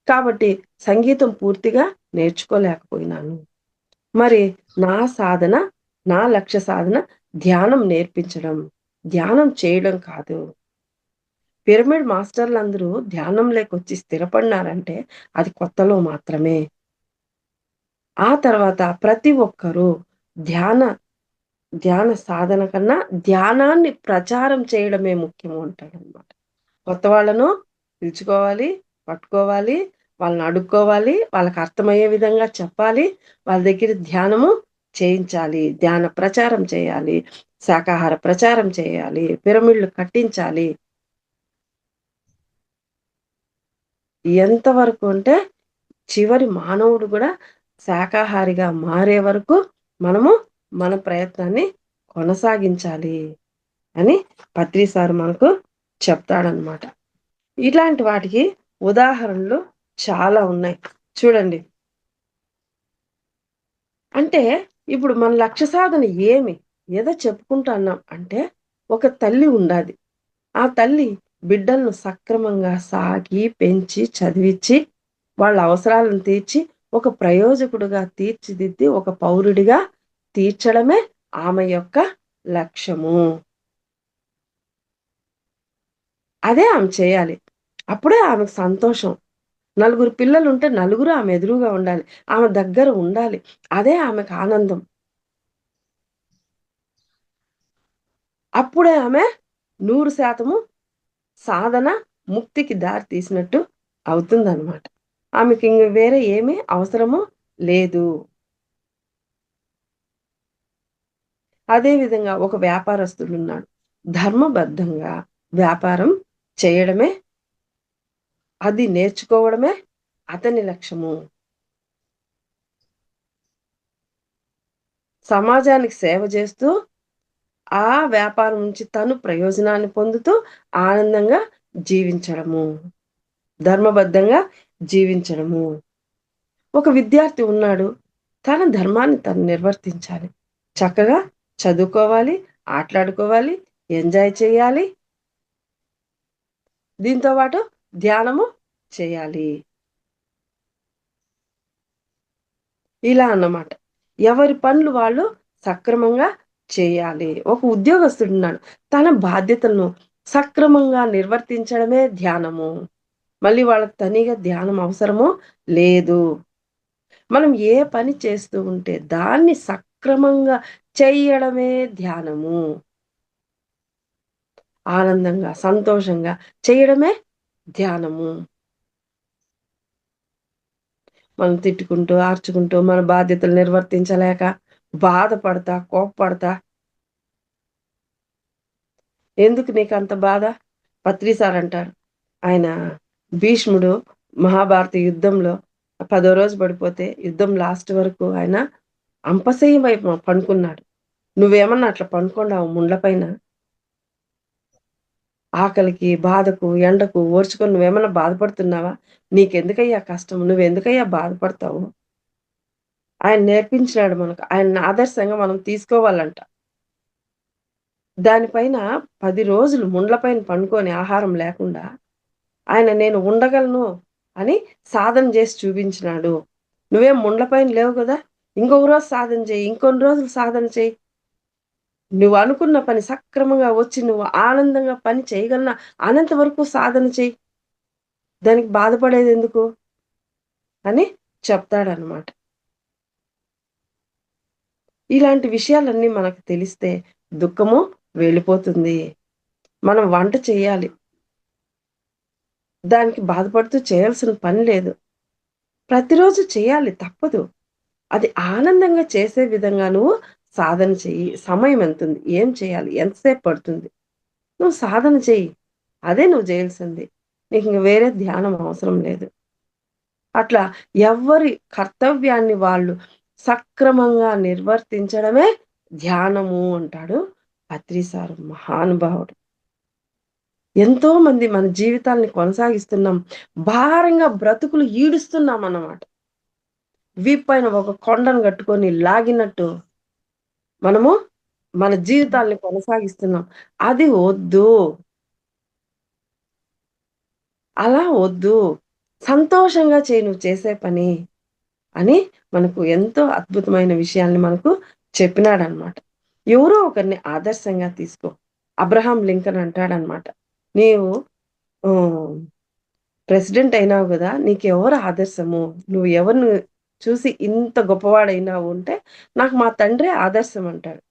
కాబట్టి సంగీతం పూర్తిగా నేర్చుకోలేకపోయినాను. మరి నా సాధన, నా లక్ష్య సాధన ధ్యానం నేర్పించడం. ధ్యానం చేయడం కాదు. పిరమిడ్ మాస్టర్‌లందరూ ధ్యానంలోకొచ్చి స్థిరపడినారంటే అది కొత్తలో మాత్రమే. ఆ తర్వాత ప్రతి ఒక్కరూ ధ్యాన ధ్యాన సాధన కన్నా ధ్యానాన్ని ప్రచారం చేయడమే ముఖ్యము అంటాడనమాట. కొత్త వాళ్ళను పిలుచుకోవాలి, పట్టుకోవాలి, వాళ్ళని అడుక్కోవాలి, వాళ్ళకి అర్థమయ్యే విధంగా చెప్పాలి, వాళ్ళ దగ్గర ధ్యానము చేయించాలి, ధ్యాన ప్రచారం చేయాలి, శాకాహార ప్రచారం చేయాలి, పిరమిడ్‌లు కట్టించాలి. ఎంతవరకు అంటే చివరి మానవుడు గూడా శాకాహారిగా మారే వరకు మనము మన ప్రయత్నాన్ని కొనసాగించాలి అని పత్రి సార్ మనకు చెప్తాడనమాట. ఇలాంటి వాటికి ఉదాహరణలు చాలా ఉన్నాయి. చూడండి. అంటే ఇప్పుడు మన లక్ష్య సాధన ఏమి? ఏదో చెప్పుకుంటున్నాం అంటే ఒక తల్లి ఉండాది. ఆ తల్లి బిడ్డలను సక్రమంగా సాకి, పెంచి, చదివిచ్చి, వాళ్ళ అవసరాలను తీర్చి, ఒక ప్రయోజకుడుగా తీర్చిదిద్ది, ఒక పౌరుడిగా తీర్చడమే ఆమె యొక్క లక్ష్యము. అదే ఆమె చేయాలి. అప్పుడే ఆమెకు సంతోషం. నలుగురు పిల్లలుంటే నలుగురు ఆమె ఎదురుగా ఉండాలి. ఆమె దగ్గర ఉండాలి. అదే ఆమెకు ఆనందం. అప్పుడే ఆమె 100% సాధన ముక్తికి దారి తీసినట్టు అవుతుందనమాట. ఆమెకింక వేరే ఏమీ అవసరము లేదు. అదే విధంగా ఒక వ్యాపారస్తుడున్నాడు. ధర్మబద్ధంగా వ్యాపారం చేయడమే, అది నేర్చుకోవడమే అతని లక్ష్యము. సమాజానికి సేవ చేస్తూ, ఆ వ్యాపారం నుంచి తను ప్రయోజనాన్ని పొందుతూ ఆనందంగా జీవించడము. ధర్మబద్ధంగా జీవించడము. ఒక విద్యార్థి ఉన్నాడు. తన ధర్మాన్ని తను నిర్వర్తించాలి. చక్కగా చదువుకోవాలి, ఆటలాడుకోవాలి, ఎంజాయ్ చేయాలి. దీంతో పాటు ధ్యానము చేయాలి. ఇలా అన్నమాట. ఎవరి పనులు వాళ్ళు సక్రమంగా చేయాలి. ఒక ఉద్యోగస్తుడున్నాడు. తన బాధ్యతలను సక్రమంగా నిర్వర్తించడమే ధ్యానము. మళ్ళీ వాళ్ళకి తనిగా ధ్యానం అవసరము లేదు. మనం ఏ పని చేస్తూ ఉంటే దాన్ని సక్రమంగా చెయ్యడమే ధ్యానము. ఆనందంగా, సంతోషంగా చేయడమే ధ్యానము. మనం తిట్టుకుంటూ, ఆర్చుకుంటూ, మన బాధ్యతలు నిర్వర్తించలేక బాధపడతా, కోప్పడతా, ఎందుకు నీకంత బాధ? పత్రి సార్ అంటారు. ఆయన భీష్ముడు మహాభారత యుద్ధంలో 10వ రోజు పడిపోతే యుద్ధం లాస్ట్ వరకు ఆయన అంపశయ్యం వైపు పనుకున్నాడు. నువ్వేమన్నా అట్లా పనుకున్నావు ముండ్ల పైన? ఆకలికి, బాధకు, ఎండకు ఓర్చుకొని నువ్వేమన్నా బాధపడుతున్నావా? నీకెందుకయ్యా కష్టం? నువ్వెందుకయ్యా బాధపడతావు? ఆయన నేర్పించినాడు మనకు. ఆయన్ని ఆదర్శంగా మనం తీసుకోవాలంట. దానిపైన 10 రోజులు ముండ్ల పైన పనుకొని ఆహారం లేకుండా ఆయన నేను ఉండగలను అని సాధన చేసి చూపించినాడు. నువ్వేం ముండ్ల పైన లేవు గదా! ఇంకొక రోజు సాధన చెయ్యి. ఇంకొన్ని రోజులు సాధన చెయ్యి. నువ్వు అనుకున్న పని సక్రమంగా వచ్చి నువ్వు ఆనందంగా పని చేయగలనా అనంత వరకు సాధన చెయ్యి. దానికి బాధపడేదెందుకు? అని చెప్తాడనమాట. ఇలాంటి విషయాలన్నీ మనకు తెలిస్తే దుఃఖము వెళ్ళిపోతుంది. మనం వంట చేయాలి. దానికి బాధపడుతూ చేయాల్సిన పని లేదు. ప్రతిరోజు చేయాలి తప్పదు. అది ఆనందంగా చేసే విధంగా నువ్వు సాధన చెయ్యి. సమయం ఎంతుంది? ఏం చేయాలి? ఎంతసేపు పడుతుంది? నువ్వు సాధన చెయ్యి. అదే నువ్వు జేయాల్సింది. నీకింక వేరే ధ్యానం అవసరం లేదు. అట్లా ఎవ్వరి కర్తవ్యాన్ని వాళ్ళు సక్రమంగా నిర్వర్తించడమే ధ్యానము అంటాడు పత్రి సారు మహానుభావుడు. ఎంతో మంది మన జీవితాల్ని కొనసాగిస్తున్నాం. భారంగా బ్రతుకులు ఈడుస్తున్నామన్నమాట. వీపుపైన ఒక కొండను గట్టుకొని లాగినట్టు మనము మన జీవితాల్ని కొనసాగిస్తున్నాం. అది వద్దు. అలా వద్దు. సంతోషంగా చెయ్యి నువ్వు చేసే పని అని మనకు ఎంతో అద్భుతమైన విషయాల్ని మనకు చెప్పినాడనమాట. ఎవరో ఒకరిని ఆదర్శంగా తీసుకో. అబ్రహాం లింకన్ అంటాడనమాట. నీవు హ్మ్. ప్రెసిడెంట్ అయినావు గదా! నీకెవరు ఆదర్శము? నువ్వు ఎవరిని చూసి ఇంత గొప్పవాడైనావు అంటే, నాకు మా తండ్రే ఆదర్శం అంటాడు.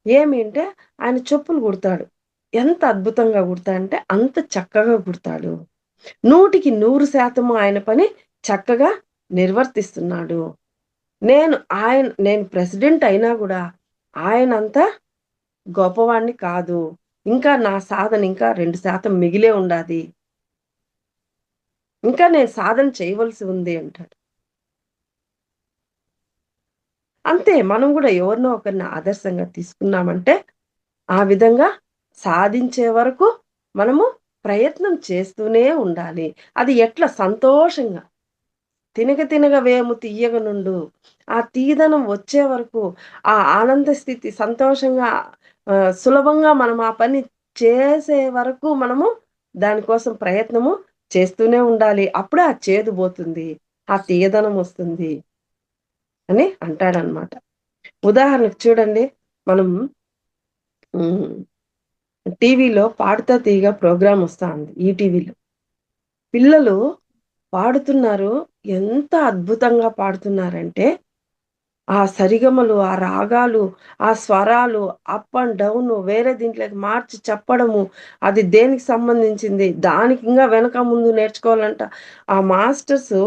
ఏమి అంటే, ఆయన చెప్పులు కుడతాడు. ఎంత అద్భుతంగా కుడతాడంటే, అంత చక్కగా కుడతాడు. 100కి 100% ఆయన పని చక్కగా నిర్వర్తిస్తున్నాడు. నేను ప్రెసిడెంట్ అయినా గూడా, ఆయనంత గొప్పవాడిని కాదు. ఇంకా నా సాధన ఇంకా 2% మిగిలే ఉండాది. ఇంకా నేను సాధన చేయవలసి ఉంది అంటాడు. అంతే మనం గూడా ఎవరినో ఒకరిని ఆదర్శంగా తీసుకున్నామంటే, ఆ విధంగా సాధించే వరకు మనము ప్రయత్నం చేస్తూనే ఉండాలి. అది ఎట్లా సంతోషంగా, తినగ తినగ వేము తియ్యగ నుండు. ఆ తీయదనం వచ్చే వరకు, ఆ ఆనంద స్థితి సంతోషంగా సులభంగా మనం ఆ పని చేసే వరకు మనము దాని కోసం ప్రయత్నము చేస్తూనే ఉండాలి. అప్పుడే ఆ చేదు బోతుంది. ఆ తీయదనం వస్తుంది అని అంటాడనమాట. ఉదాహరణకు చూడండి, మనం హ్మ్. టీవీలో 'పాడుతా తీగ' ప్రోగ్రామ్ వస్తా ఉంది ఈటీవీలో. పిల్లలు పాడుతున్నారు. ఎంత అద్భుతంగా పాడుతున్నారంటే, ఆ సరిగమలు, ఆ రాగాలు, ఆ స్వరాలు అప్ అండ్ డౌను వేరే దీంట్లోకి మార్చి చెప్పడము, అది దేనికి సంబంధించింది, దానికి ఇంగా వెనక ముందు నేర్చుకోవాలంట. ఆ మాస్టర్సు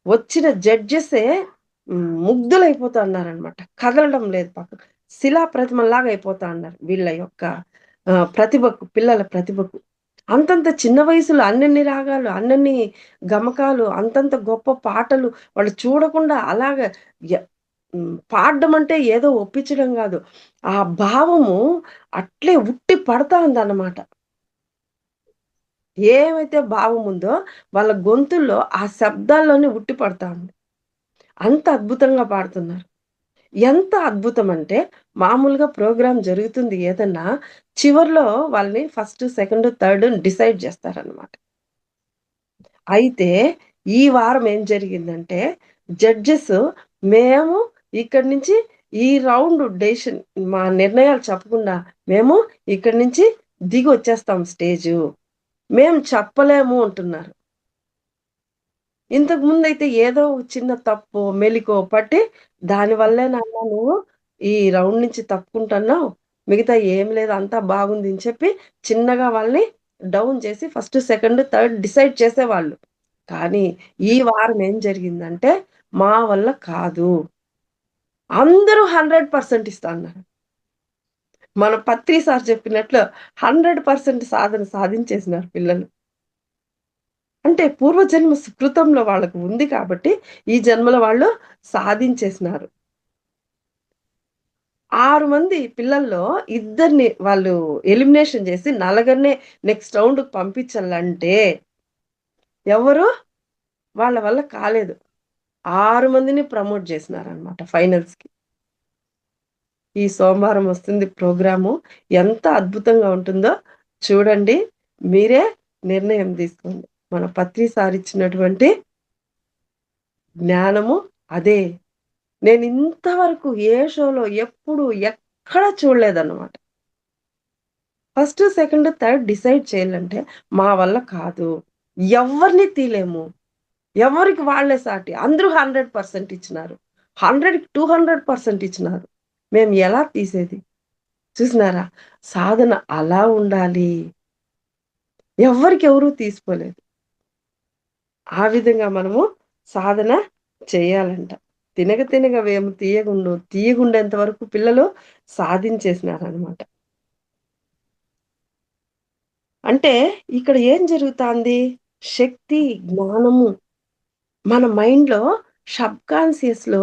వచ్చిన జడ్జెసే ముగ్ధులైపోతా ఉన్నారనమాట. కదలడం లేదు పక్కకు. శిలా ప్రతిమల్లాగా అయిపోతా ఉన్నారు వీళ్ళ యొక్క ప్రతిభకు, పిల్లల ప్రతిభకు. అంతంత చిన్న వయసులో అన్నన్ని రాగాలు, అన్నన్ని గమకాలు, అంతంత గొప్ప పాటలు వాళ్ళు చూడకుండా అలాగా య పాడడం అంటే ఏదో ఒప్పించడం గాదు. ఆ భావము అట్లే ఉట్టి పడతా ఉందన్నమాట. ఏమైతే భావం ఉందో వాళ్ళ గొంతుల్లో ఆ శబ్దాల్లోనే ఉట్టి పడతా ఉంది. అంత అద్భుతంగా పాడుతున్నారు. ఎంత అద్భుతం అంటే మామూలుగా ప్రోగ్రామ్ జరుగుతుంది ఏదన్నా, చివర్లో వాళ్ళని ఫస్ట్, సెకండ్, థర్డ్ డిసైడ్ చేస్తారనమాట. అయితే ఈ వారం ఏం జరిగిందంటే జడ్జెస్ మేము ఇక్కడి నుంచి ఈ రౌండ్ డెసిషన్ మా నిర్ణయాలు చెప్పకుండా మేము ఇక్కడి నుంచి దిగి వచ్చేస్తాం స్టేజు. మేము చెప్పలేము అంటున్నారు. ఇంతకు ముందైతే ఏదో ఒక చిన్న తప్పో, మెలికో పట్టి దానివల్లే నాన్న నువ్వు ఈ రౌండ్ నుంచి తప్పుకుంటున్నావు. మిగతా ఏం లేదు అంతా బాగుంది అని చెప్పి చిన్నగా వాళ్ళని డౌన్ చేసి ఫస్ట్, సెకండ్, థర్డ్ డిసైడ్ చేసేవాళ్ళు. కానీ ఈ వారం ఏం జరిగిందంటే మా వల్ల కాదు. అందరూ 100% ఇస్తా అన్నారు. మన పత్రి సార్ చెప్పినట్లు 100% సాధన సాధించేసినారు పిల్లలు. అంటే పూర్వజన్మ సుకృతంలో వాళ్ళకు ఉంది కాబట్టి ఈ జన్మలో వాళ్ళు సాధించేసినారు. 6 మంది పిల్లల్లో ఇద్దరిని వాళ్ళు ఎలిమినేషన్ చేసి నలుగురినే నెక్స్ట్ రౌండ్‌కి పంపించాలంటే ఎవరు వాళ్ళ వల్ల కాలేదు. 6 మందిని ప్రమోట్ చేసినారనమాట ఫైనల్స్‌కి. ఈ సోమవారం వస్తుంది ప్రోగ్రాము. ఎంత అద్భుతంగా ఉంటుందో చూడండి. మీరే నిర్ణయం తీసుకోండి. మన పత్రి సార్ ఇచ్చినటువంటి జ్ఞానము అదే. నేను ఇంతవరకు ఏ షోలో ఎప్పుడు ఎక్కడ చూడలేదన్నమాట. ఫస్ట్, సెకండ్, థర్డ్ డిసైడ్ చేయాలంటే మా వల్ల కాదు. ఎవ్వరిని తీయలేము. ఎవరికి వాళ్ళే సాటి. అందరూ 100% ఇచ్చినారు. 100కి 200% ఇచ్చినారు. మేము ఎలా తీసేది? చూసినారా? సాధన అలా ఉండాలి. ఎవ్వరికెవరు తీసిపోలేదు. ఆ విధంగా మనము సాధన చేయాలంట. తినగ తినగ వేము తీయగుండు. తీయగుండేంత వరకు పిల్లలు సాధించేసినారనమాట. అంటే ఇక్కడ ఏం జరుగుతాంది? శక్తి, జ్ఞానము మన మైండ్‌లో సబ్‌కాన్షియస్‌లో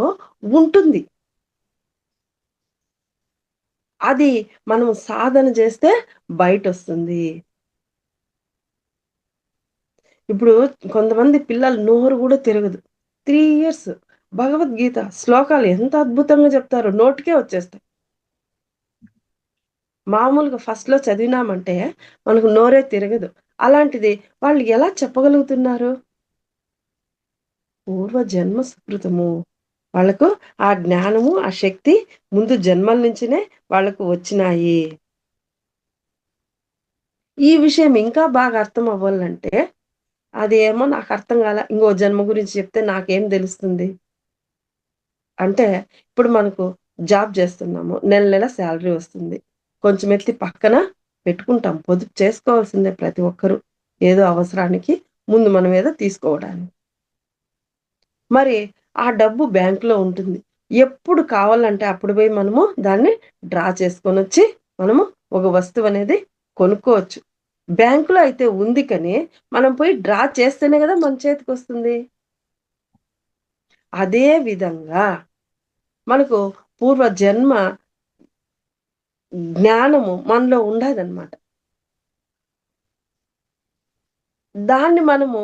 ఉంటుంది. అది మనం సాధన చేస్తే బయటొస్తుంది. ఇప్పుడు కొంతమంది పిల్లలు నోరు గూడా తిరగదు. 3 ఇయర్స్ భగవద్గీత శ్లోకాలు ఎంత అద్భుతంగా చెప్తారో నోటికే వచ్చేస్తాయి. మామూలుగా ఫస్ట్‌లో చదివినామంటే మనకు నోరే తిరగదు. అలాంటిది వాళ్ళు ఎలా చెప్పగలుగుతున్నారు? పూర్వజన్మ సుకృతము. వాళ్ళకు ఆ జ్ఞానము, ఆ శక్తి ముందు జన్మల నుంచినే వాళ్ళకు వచ్చినాయి. ఈ విషయం ఇంకా బాగా అర్థం అవ్వాలంటే అదేమో నాకు అర్థం కాల. ఇంకో జన్మ గురించి చెప్తే నాకేం తెలుస్తుంది? అంటే ఇప్పుడు మనకు జాబ్ చేస్తున్నాము. నెల నెల సాలరీ వస్తుంది. కొంచెం ఎత్తి పక్కన పెట్టుకుంటాం. పొదుపు చేసుకోవాల్సిందే ప్రతి ఒక్కరు. ఏదో అవసరానికి ముందు మనం ఏదో తీసుకోవడానికి. మరి ఆ డబ్బు బ్యాంక్‌లో ఉంటుంది. ఎప్పుడు కావాలంటే అప్పుడు పోయి మనము దాన్ని డ్రా చేసుకొనొచ్చి మనము ఒక వస్తువనేది కొనుక్కోవచ్చు. బ్యాంక్‌లో అయితే ఉంది కానీ మనం పోయి డ్రా చేస్తేనే గదా మన చేతికొస్తుంది. అదే విధంగా మనకు పూర్వ జన్మ జ్ఞానము మనలో ఉండాదనమాట. దాన్ని మనము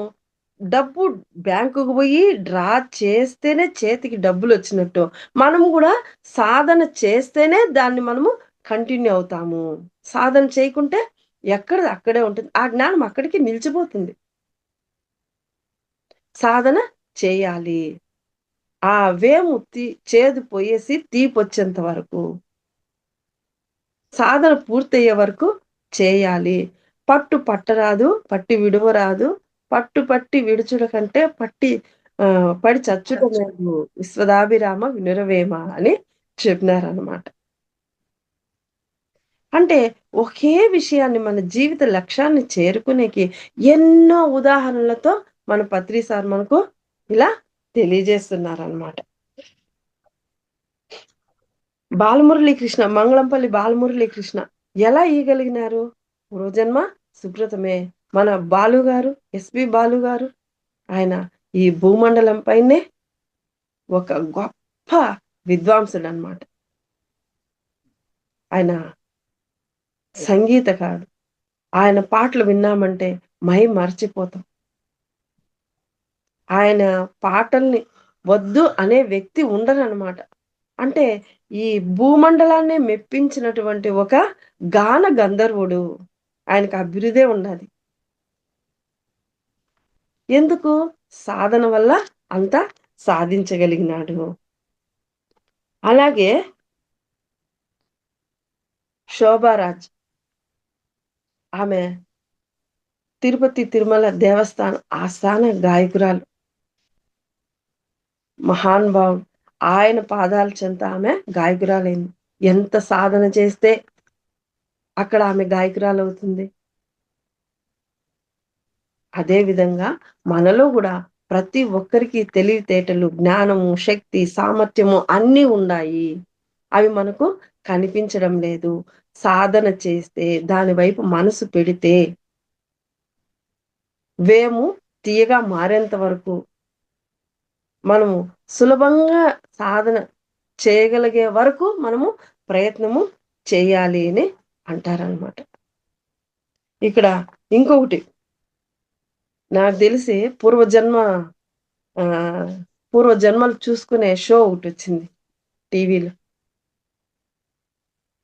డబ్బు బ్యాంకుకు పోయి డ్రా చేస్తేనే చేతికి డబ్బులొచ్చినట్టు, మనం గూడా సాధన చేస్తేనే దాన్ని మనము కంటిన్యూ అవుతాము. సాధన చేయకుంటే ఎక్కడిది అక్కడే ఉంటుంది. ఆ జ్ఞానం అక్కడికి నిలిచిపోతుంది. సాధన చేయాలి. ఆ వేము చేదు పోయేసి తీపొచ్చేంత వరకు. సాధన పూర్తయ్యే వరకు చేయాలి. పట్టు పట్టరాదు, పట్టి విడువరాదు. పట్టు పట్టి విడుచుట కంటే పడి చచ్చుట మేలు. విశ్వదాభిరామ వినురవేమ అని చెప్పినారనమాట. అంటే ఒకే విషయాన్ని మన జీవిత లక్ష్యాన్ని చేరుకునేకి ఎన్నో ఉదాహరణలతో మన పత్రి సార్ మనకు ఇలా తెలియజేస్తున్నారనమాట. బాలమురళీ కృష్ణ, మంగళంపల్లి బాలమురళీ కృష్ణ ఎలా ఇయగలిగినారు? పూర్వజన్మ సుకృతమే. మన బాలు గారు, ఎస్‌పి బాలు గారు ఆయన ఈ భూమండలం పైనే ఒక గొప్ప విద్వాంసుడనమాట. ఆయన సంగీతకారుడు. ఆయన పాటలు విన్నామంటే మైమరచిపోతాం. ఆయన పాటల్ని వద్దు అనే వ్యక్తి ఉండరనమాట. అంటే ఈ భూమండలాన్ని మెప్పించినటువంటి ఒక గాన గంధర్వుడు. ఆయనకు ఆ బిరుదే ఉన్నది. ఎందుకు? సాధన వల్ల అంత సాధించగలిగినాడు. అలాగే శోభారాజ్, ఆమె తిరుపతి తిరుమల దేవస్థానం ఆస్థాన గాయకురాలు. మహానుభావుడు, ఆయన పాదాల చెంత ఆమె గాయకురాలైంది. ఎంత సాధన చేస్తే అక్కడ ఆమె గాయకురాలు అవుతుంది. అదే విధంగా మనలో కూడా ప్రతి ఒక్కరికి తెలివితేటలు, జ్ఞానము, శక్తి, సామర్థ్యము అన్నీ ఉన్నాయి. అవి మనకు కనిపించడం లేదు. సాధన చేస్తే, దాని వైపు మనసు పెడితే, వేము తీయగా మారేంత వరకు మనము సులభంగా సాధన చేయగలిగే వరకు మనము ప్రయత్నము చేయాలి అని అంటారనమాట. ఇక్కడ ఇంకొకటి నాకు తెలిసి పూర్వజన్మలు చూసుకునే షో ఒకటి వచ్చింది టీవీలో.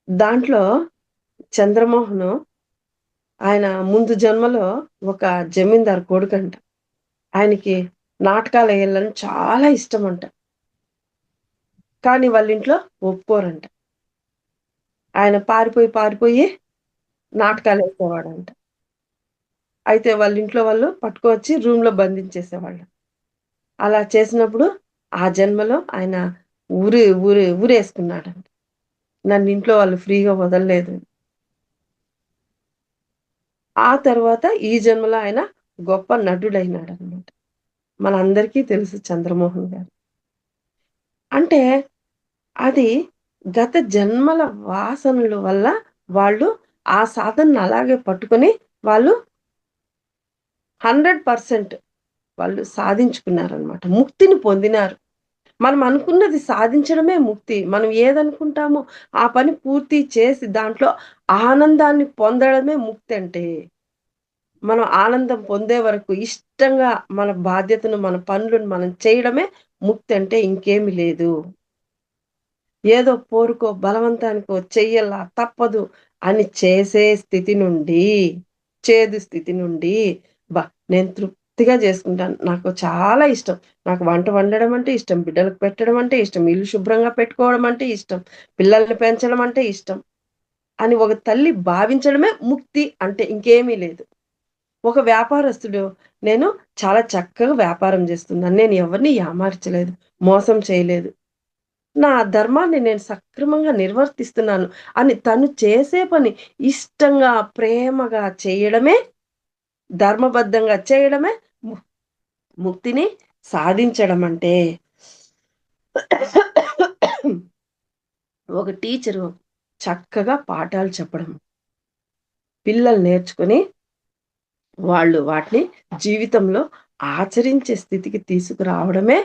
దాంట్లో చంద్రమోహన్ ఆయన ముందు జన్మలో ఒక జమీందారు కొడుకంట. ఆయనకి నాటకాలు వేయాలని చాలా ఇష్టం అంట. కానీ వాళ్ళ ఇంట్లో ఒప్పుకోరంట. ఆయన పారిపోయి నాటకాలు వేసేవాడంట. అయితే వాళ్ళ ఇంట్లో వాళ్ళు పట్టుకొచ్చి రూమ్లో బంధించేసేవాళ్ళు. అలా చేసినప్పుడు ఆ జన్మలో ఆయన ఊరేసుకున్నాడంట. నన్ను ఇంట్లో వాళ్ళు ఫ్రీగా వదలలేదు. ఆ తర్వాత ఈ జన్మలో ఆయన గొప్ప నటుడైనాడు అనమాట. మనందరికీ తెలుసు చంద్రమోహన్ గారు. అంటే అది గత జన్మల వాసనల వల్ల వాళ్ళు ఆ సాధనను అలాగే పట్టుకొని వాళ్ళు 100% వాళ్ళు సాధించుకున్నారనమాట. ముక్తిని పొందినారు. మనం అనుకున్నది సాధించడమే ముక్తి. మనం ఏదనుకుంటామో ఆ పని పూర్తి చేసి దాంట్లో ఆనందాన్ని పొందడమే ముక్తి అంటే. మనం ఆనందం పొందే వరకు ఇష్టంగా మన బాధ్యతను, మన పనులను మనం చేయడమే ముక్తి అంటే ఇంకేమి లేదు. ఏదో పోరుకో, బలవంతానికో, చెయ్యాలా, తప్పదు అని చేసే స్థితి నుండి, చేదు స్థితి నుండి, నేను తృప్తిగా చేసుకుంటాను. నాకు చాలా ఇష్టం. నాకు వంట వండడం అంటే ఇష్టం. బిడ్డలకు పెట్టడం అంటే ఇష్టం. ఇల్లు శుభ్రంగా పెట్టుకోవడం అంటే ఇష్టం. పిల్లల్ని పెంచడం అంటే ఇష్టం అని ఒక తల్లి భావించడమే ముక్తి అంటే ఇంకేమీ లేదు. ఒక వ్యాపారస్తుడు, నేను చాలా చక్కగా వ్యాపారం చేస్తున్నాను. నేను ఎవరిని యామార్చలేదు, మోసం చేయలేదు. నా ధర్మాన్ని నేను సక్రమంగా నిర్వర్తిస్తున్నాను అని తను చేసే పని ఇష్టంగా, ప్రేమగా చేయడమే, ధర్మబద్ధంగా చేయడమే ము ముక్తిని సాధించడం అంటే. ఒక టీచరు చక్కగా పాఠాలు చెప్పడం, పిల్లలు నేర్చుకొని వాళ్ళు వాటిని జీవితంలో ఆచరించే స్థితికి తీసుకురావడమే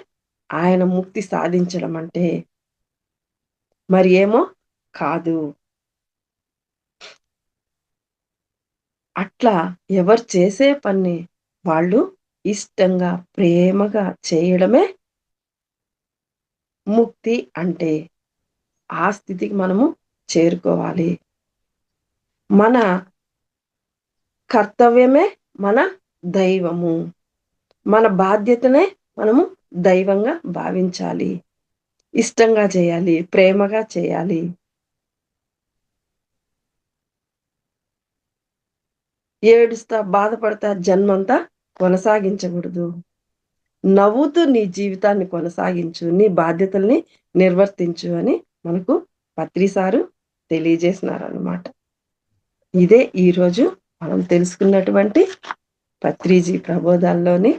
ఆయన ముక్తి సాధించడం అంటే. మరి ఏమో కాదు. అట్లా ఎవరు చేసే పని వాళ్ళు ఇష్టంగా, ప్రేమగా చేయడమే ముక్తి అంటే. ఆ స్థితికి మనము చేరుకోవాలి. మన కర్తవ్యమే మన దైవము. మన బాధ్యతనే మనము దైవంగా భావించాలి. ఇష్టంగా చేయాలి, ప్రేమగా చేయాలి. ఏడుస్తా, బాధపడతా జన్మంతా కొనసాగించకూడదు. నవ్వుతూ నీ జీవితాన్ని కొనసాగించు, నీ బాధ్యతల్ని నిర్వర్తించు అని మనకు పత్రి సారు తెలియజేసినారనమాట. ఇదే ఈరోజు మనం తెలుసుకున్నటువంటి పత్రిజీ ప్రబోధాల్లోని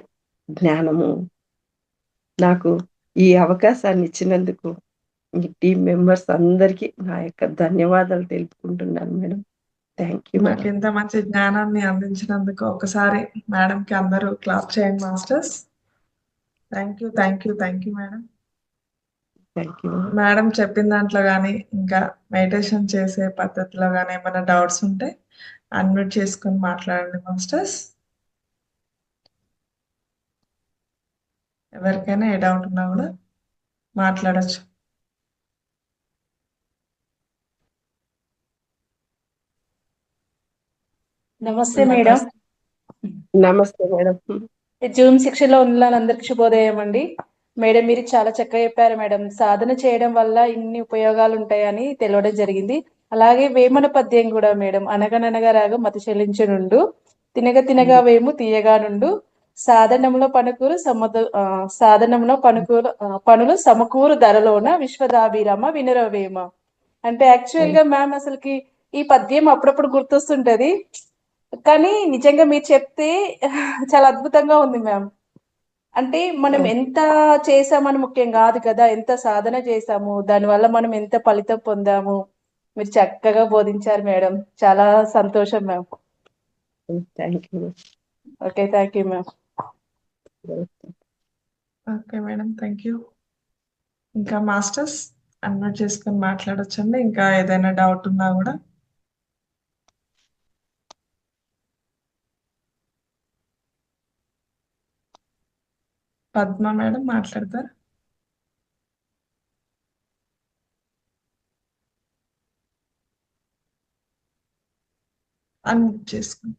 జ్ఞానము. నాకు ఈ అవకాశాన్ని ఇచ్చినందుకు మీ టీం మెంబర్స్ అందరికీ నా యొక్క ధన్యవాదాలు తెలుపుకుంటున్నాను మేడం. థ్యాంక్ యూ నాకు మేడం. ఇంత మంచి జ్ఞానాన్ని అందించినందుకు ఒకసారి మేడంకి అందరూ క్లాప్ చేయండి masters. Thank you madam. Thank you. Madam చెప్పిన దాంట్లో కానీ ఇంకా మెడిటేషన్ చేసే పద్ధతిలో కానీ ఏమైనా డౌట్స్ ఉంటే అన్మ్యూట్ చేసుకొని మాట్లాడండి మాస్టర్స్. ఎవరికైనా ఏ డౌట్ ఉన్నా కూడా మాట్లాడచ్చు. నమస్తే మేడం. నమస్తే మేడం. జూమ్ శిక్షణ లో ఉన్న వాళ్ళందరికీ శుభోదయం అండి. మేడం మీరు చాలా చక్కగా చెప్పారు మేడం. సాధన చేయడం వల్ల ఇన్ని ఉపయోగాలు ఉంటాయని తెలవడం జరిగింది. అలాగే వేమన పద్యం కూడా మేడం, అనగననగా రాగం మతి చెల్లించనుండు, తినగ తినగా వేము తీయగా నుండు, సాధనంలో పనులు సమకూరు ధరలోన విశ్వదాభిరామ వినురవేమ. అంటే యాక్చువల్ గా మ్యామ్ అసలుకి ఈ పద్యం అప్పుడప్పుడు గుర్తొస్తుంటది, కానీ నిజంగా మీరు చెప్తే చాలా అద్భుతంగా ఉంది మ్యామ్. అంటే మనం ఎంత చేసామని ముఖ్యం కాదు కదా, ఎంత సాధన చేసాము, దానివల్ల మనం ఎంత ఫలితం పొందాము. మీరు చక్కగా బోధించారు మేడం, చాలా సంతోషం ma'am. Thank you. Okay, thank you ma'am. Okay madam, thank you. ఇంకా మాస్టర్స్ అన్మ్యూట్ చేసుకొని మాట్లాడొచ్చండి, ఇంకా ఏదైనా డౌట్ ఉన్నా కూడా. పద్మ మేడం మాట్లాడతారు. అన్మ్యూట్ చేసుకుని.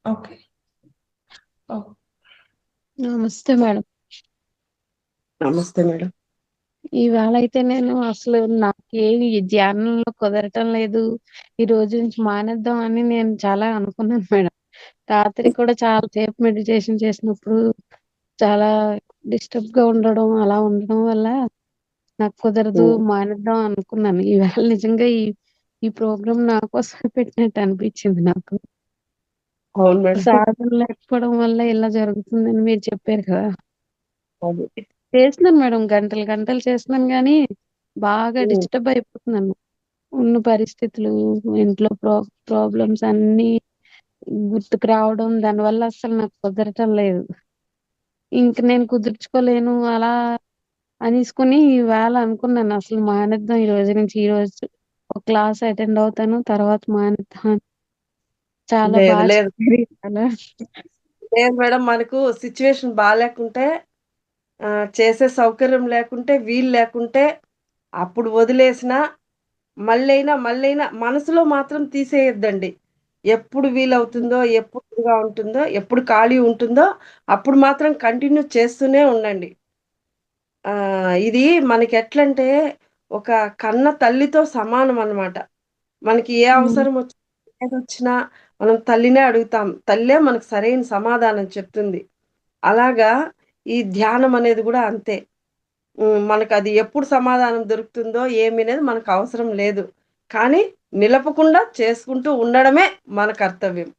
ఓకే. నమస్తే మేడం. నమస్తే మేడం. ఈవేళ అయితే నేను అసలు నాకేమి ఈ ధ్యానంలో కుదరటం లేదు. ఈ రోజు నుంచి మానేద్దాం అని నేను చాలా అనుకున్నాను మేడం. రాత్రి కూడా చాలా సేపు మెడిటేషన్ చేసినప్పుడు చాలా డిస్టర్బ్ గా ఉండడం, అలా ఉండడం వల్ల నాకు కుదరదు, మానేద్దాం అనుకున్నాను. ఈవేళ నిజంగా ఈ ప్రోగ్రామ్ నా కోసం పెట్టినట్టు అనిపించింది నాకు. అవును మేడం. సాధన లేకపోవడం వల్ల ఇలా జరుగుతుందని మీరు చెప్పారు కదా. అది చేస్తున్నాను మేడం, గంటలు గంటలు చేస్తున్నాను, కానీ బాగా డిస్టర్బ్ అయిపోతున్నాను. ఉన్న పరిస్థితులు, ఇంట్లో ప్రాబ్లమ్స్ అన్ని గుర్తుకు రావడం, దానివల్ల అసలు నాకు కుదరటం లేదు. ఇంక నేను కుదుర్చుకోలేను అలా అనేసుకుని ఈవేళ అనుకున్నాను అసలు మానేద్దాం ఈ రోజు నుంచి. ఈ రోజు ఒక క్లాస్ అటెండ్ అవుతాను, తర్వాత మానేద్దాం. చాలా లేదు బాగా లేదు చెప్పారు ఇవాళ. లేదు మేడం, మనకు సిచ్యువేషన్ బాగాలేకుంటే, చేసే సౌకర్యం లేకుంటే, వీలు లేకుంటే అప్పుడు వదిలేసినా మళ్ళైనా మనసులో మాత్రం తీసేయొద్దండి. ఎప్పుడు వీలవుతుందో, ఎప్పుడు ఇదిగా ఉంటుందో, ఎప్పుడు ఖాళీ ఉంటుందో అప్పుడు మాత్రం కంటిన్యూ చేస్తూనే ఉండండి. ఇది మనకెట్లంటే ఒక కన్న తల్లితో సమానం అన్నమాట. మనకి ఏ అవసరం ఏదొచ్చినా మనం తల్లినే అడుగుతాం. తల్లే మనకు సరైన సమాధానం చెప్తుంది. అలాగా ఈ ధ్యానం అనేది గూడా అంతే. మనకది ఎప్పుడు సమాధానం దొరుకుతుందో ఏమనేది మనకు అవసరం లేదు. కానీ నిలపకుండా చేసుకుంటూ ఉండడమే మన కర్తవ్యం.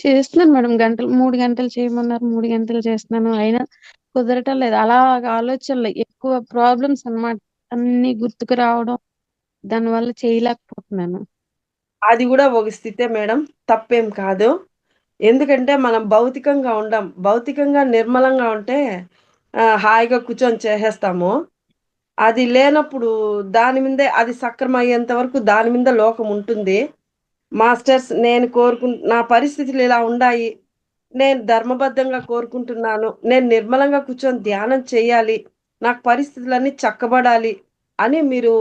చేస్తున్నాను మేడం. 3 గంటలు చేయమన్నారు, 3 గంటలు చేస్తున్నాను. అయినా కుదరటం లేదు. అలాగ ఆలోచనలు ఎక్కువ ప్రాబ్లమ్స్ అన్నమాట. అన్నీ గుర్తుకు రావడం, దానివల్ల చేయలేకపోతున్నాను. అది గూడా ఒక స్థితే మేడం. తప్పేం కాదు. ఎందుకంటే మనం భౌతికంగా ఉండం. భౌతికంగా నిర్మలంగా ఉంటే హాయిగా కూర్చొని చేసేస్తాము. అది లేనప్పుడు దాని మీదే అది సక్రమయ్యేంత వరకు దాని మీద లోకం ఉంటుంది. మాస్టర్స్ నేను నా పరిస్థితులు ఇలా ఉండాయి. నేను ధర్మబద్ధంగా కోరుకుంటున్నాను. నేను నిర్మలంగా కూర్చొని ధ్యానం చేయాలి. నాకు పరిస్థితులన్నీ చక్కబడాలి అని మీరు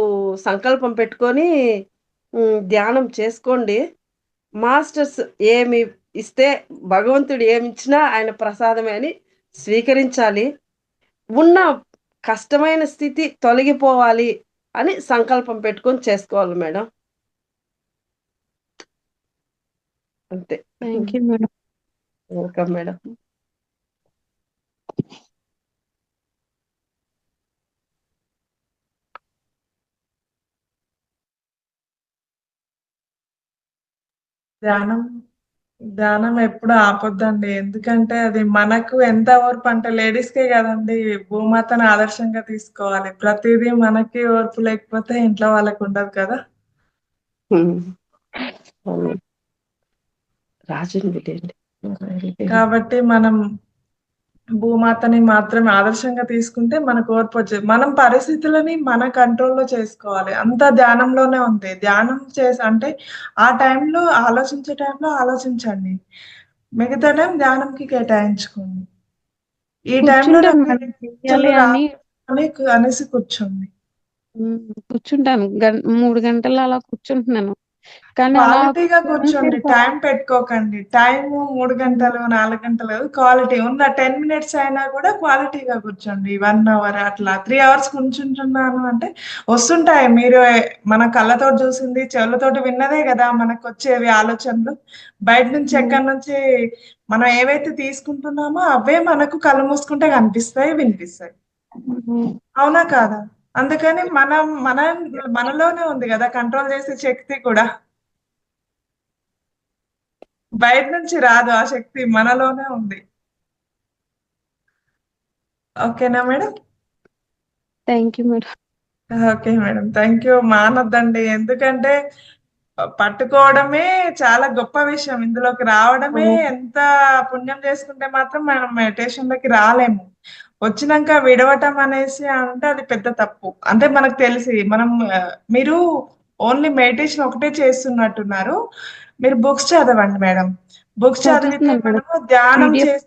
సంకల్పం పెట్టుకొని ధ్యానం చేసుకోండి. మాస్టర్స్ ఏమి ఇస్తే భగవంతుడు ఏమిచ్చినా ఆయన ప్రసాదమే అని స్వీకరించాలి. ఉన్న కష్టమైన స్థితి తొలగిపోవాలి అని సంకల్పం పెట్టుకొని చేసుకోవాలి మేడం. అంతే. Thank you madam. Welcome madam. ధ్యానం ఎప్పుడు ఆపొద్దండి. ఎందుకంటే అది మనకు ఎంత ఓర్పు అంటే లేడీస్కే కదండి, భూమాతను ఆదర్శంగా తీసుకోవాలి. ప్రతిదీ మనకి ఓర్పు లేకపోతే ఇంట్లో వాళ్ళకు ఉండదు కదా. రాజుని విలేండి. కాబట్టి మనం భూమాతని మాత్రమే ఆదర్శంగా తీసుకుంటే మనకు ఓర్పు వచ్చేది. మనం పరిస్థితులని మన కంట్రోల్లో చేసుకోవాలి. అంతా ధ్యానంలోనే ఉంది. ధ్యానం అంటే ఆ టైంలో ఆలోచించే టైంలో ఆలోచించండి. మిగతా టైం ధ్యానంకి కేటాయించుకోండి. ఈ టైంలో కూర్చుంటాను నాకు మేడం, చెయ్యాలి ఆలోచనలు అని. రావాలి అనేసి కూర్చోండి. కూర్చుంటాను 3 గంటలు అలా కూర్చుంటున్నాను, కానీ అలా క్వాలిటీగా కూర్చోండి, ఎంతసేపు టైం పెట్టుకోకండి. టైము 3 ఉమ్, గంటలు 4 గంటలు కాదు, క్వాలిటీ ఉన్న 10 మినిట్స్ అయినా కూడా క్వాలిటీగా కూర్చోండి. 1 అవర్ అట్లా 3 అవర్స్ కూర్చుంటున్నాను అంటే వస్తుంటాయి. మీరు మన కళ్ళతో చూసింది చెవులతోటి విన్నదే కదా మనకు వచ్చేవి ఆలోచనలు. బయట నుంచి ఉమ్, ఎక్కడి నుంచి మనం ఏవైతే తీసుకుంటున్నామో అవే మనకు కళ్ళు మూసుకుంటే కనిపిస్తాయి, వినిపిస్తాయి. ఉమ్. అవునా కాదా? అందుకని మనలోనే ఉంది కదా కంట్రోల్ చేసే శక్తి కూడా. బయట నుంచి రాదు, ఆ శక్తి మనలోనే ఉంది. ఓకేనా madam? Thank you madam. Okay madam, thank you. మానొద్దండి, ఎందుకంటే పట్టుకోవడమే చాలా గొప్ప విషయం. ఇందులోకి రావడమే ఎంత పుణ్యం చేసుకుంటే మాత్రం మనం మెడిటేషన్ లోకి రాలేము. వచ్చినాక విడవటం అనేసి అంటే అది పెద్ద తప్పు. అంటే మనకు తెలిసి మీరు ఓన్లీ మెడిటేషన్ ఒకటే చేస్తున్నట్టున్నారు. మీరు బుక్స్ చదవండి మేడం. బుక్స్ చదివితే చదువుతున్నాను మేడం, మనము ధ్యానం పీడిఎఫ్.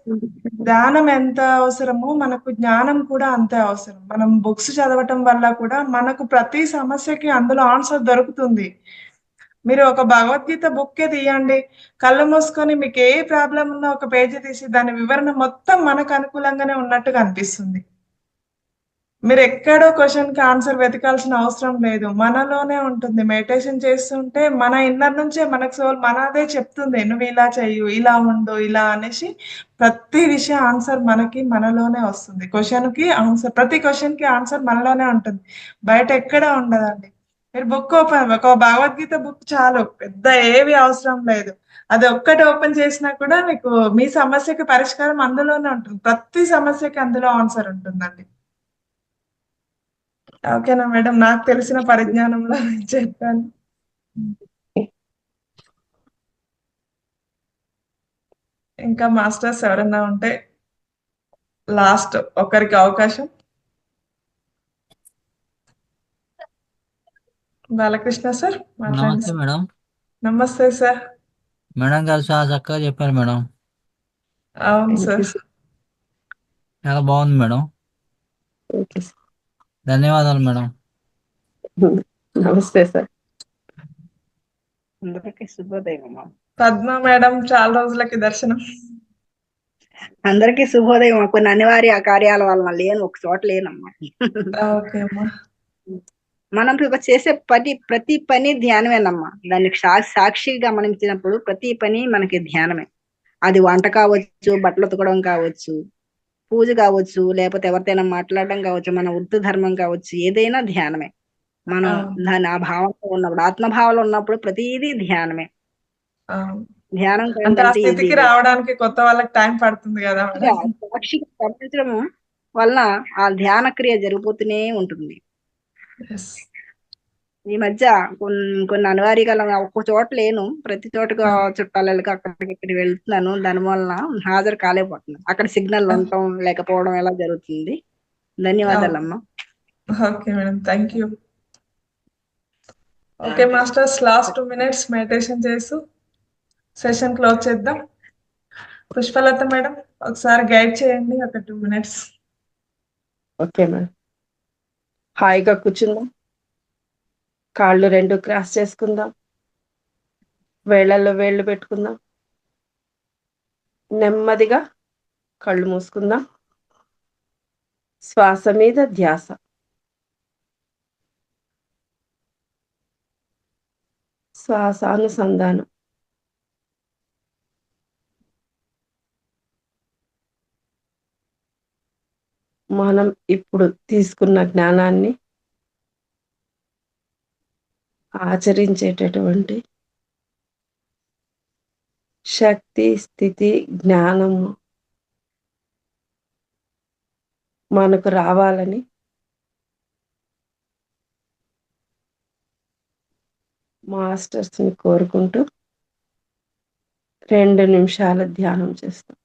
ధ్యానం ఎంత అవసరమో మనకు జ్ఞానం కూడా అంతే అవసరం. మనం బుక్స్ చదవటం వల్ల కూడా మనకు ప్రతి సమస్యకి అందులో ఆన్సర్ దొరుకుతుంది. మీరు ఒక భగవద్గీత బుక్కే తీయండి, కళ్ళు మూసుకొని మీకు ఏ ప్రాబ్లం ఉన్నా ఒక పేజీ తీసి దాని వివరణ మొత్తం మనకు అనుకూలంగానే ఉన్నట్టుగా అనిపిస్తుంది. మీరు ఎక్కడో క్వశ్చన్ కి ఆన్సర్ వెతకాల్సిన అవసరం లేదు, మనలోనే ఉంటుంది. మెడిటేషన్ చేస్తుంటే మన ఇన్నర్ నుంచే మనకు సోల్ మనదే చెప్తుంది, నువ్వు ఇలా చెయ్యు, ఇలా ఉండు, ఇలా అనేసి. ప్రతి విషయం ఆన్సర్ మనలోనే వస్తుంది. క్వశ్చన్ కి ఆన్సర్, ప్రతి క్వశ్చన్ కి ఆన్సర్ మనలోనే ఉంటుంది, బయట ఎక్కడ ఉండదండి. మీరు బుక్ ఓపెన్, ఒక భగవద్గీత బుక్ చాలు, పెద్ద ఏవి అవసరం లేదు. అది ఒక్కటి ఓపెన్ చేసినా కూడా మీకు మీ సమస్యకి పరిష్కారం అందులోనే ఉంటుంది. ప్రతి సమస్యకి అందులో ఆన్సర్ ఉంటుందండి. ఓకేనా మేడం? నాకు తెలిసిన పరిజ్ఞానంలో నేను చెప్పాను. ఇంకా మాస్టర్స్ ఎవరన్నా ఉంటే లాస్ట్ ఒకరికి అవకాశం. బాలకృష్ణ సార్ మాట్లాడండి నమస్తే సార్. మేడం. నమస్తే సార్. మేడం గారు చాలా చక్కగా చెప్పారు మేడం. అవును థ్యాంక్ యూ సార్. సార్. చాలా బాగుంది మేడం. Thank you sir. ధన్యవాదాలు మేడం. నమస్తే సార్. అందరికీ శుభోదయం అమ్మా. పద్మ మేడం, చాలా రోజులకి దర్శనం. అందరికీ శుభోదయం. కొన్ని అనివార్య కార్యాల వలన లేను, ఒక చోట లేనమ్మా. ఓకే అమ్మా. మనం ఇప్పుడు చేసే ప్రతి పని ధ్యానమేనమ్మా. దానికి సాక్షి గమనించినప్పుడు ప్రతి పని మనకి ధ్యానమే. అది వంట కావచ్చు, బట్టలు ఉతకడం కావచ్చు, పూజ కావచ్చు, లేకపోతే ఎవరితోనైనా మాట్లాడడం కావచ్చు, మన వృత్తి ధర్మం కావచ్చు, ఏదైనా ధ్యానమే. మనం అవును. దాని ఆ భావంలో ఉన్నప్పుడు, ఆత్మభావంలో ఉన్నప్పుడు ప్రతిదీ ధ్యానమే. అవును. ధ్యానం అంటే ఆ కంటే ఇది స్థితికి రావడానికి కొత్త వాళ్ళకి టైం పడుతుంది కదా మేడం? సాక్షిగా గమనించడం వలన ఆ ధ్యాన క్రియ జరిగిపోతూనే ఉంటుంది. Yes. ఈ మధ్య కొన్ని అనివార్యకాలంగా ఒక్క చోట లేను, ప్రతి చోటకు చుట్టాలకి అక్కడికి ఇక్కడికి వెళ్తున్నాను. దాని వలన హాజరు కాలేకపోతున్నాను. అక్కడ సిగ్నల్ ఉండటం లేకపోవడం ఎలా జరుగుతుంది. ధన్యవాదాలమ్మా. Okay madam, thank you. Okay masters, last 2 minutes meditation చేస్తూ సెషన్ క్లోజ్ చేద్దాం. పుష్పలత మేడం, ఒకసారి గైడ్ చేయండి ఒక 2 minutes. Okay madam. హాయిగా కూర్చుందాం, కాళ్ళు 2 క్రాస్ చేసుకుందాం, వేళ్ళల్లో వేళ్ళు పెట్టుకుందాం, నెమ్మదిగా కళ్ళు మూసుకుందాం. శ్వాస మీద ధ్యాస. శ్వాసానుసంధానం. మనం ఇప్పుడు తీసుకున్న జ్ఞానాన్ని ఆచరించేటటువంటి శక్తి, స్థితి, జ్ఞానము మనకు రావాలని మాస్టర్స్ని కోరుకుంటూ 2 నిమిషాల ధ్యానం చేస్తాం.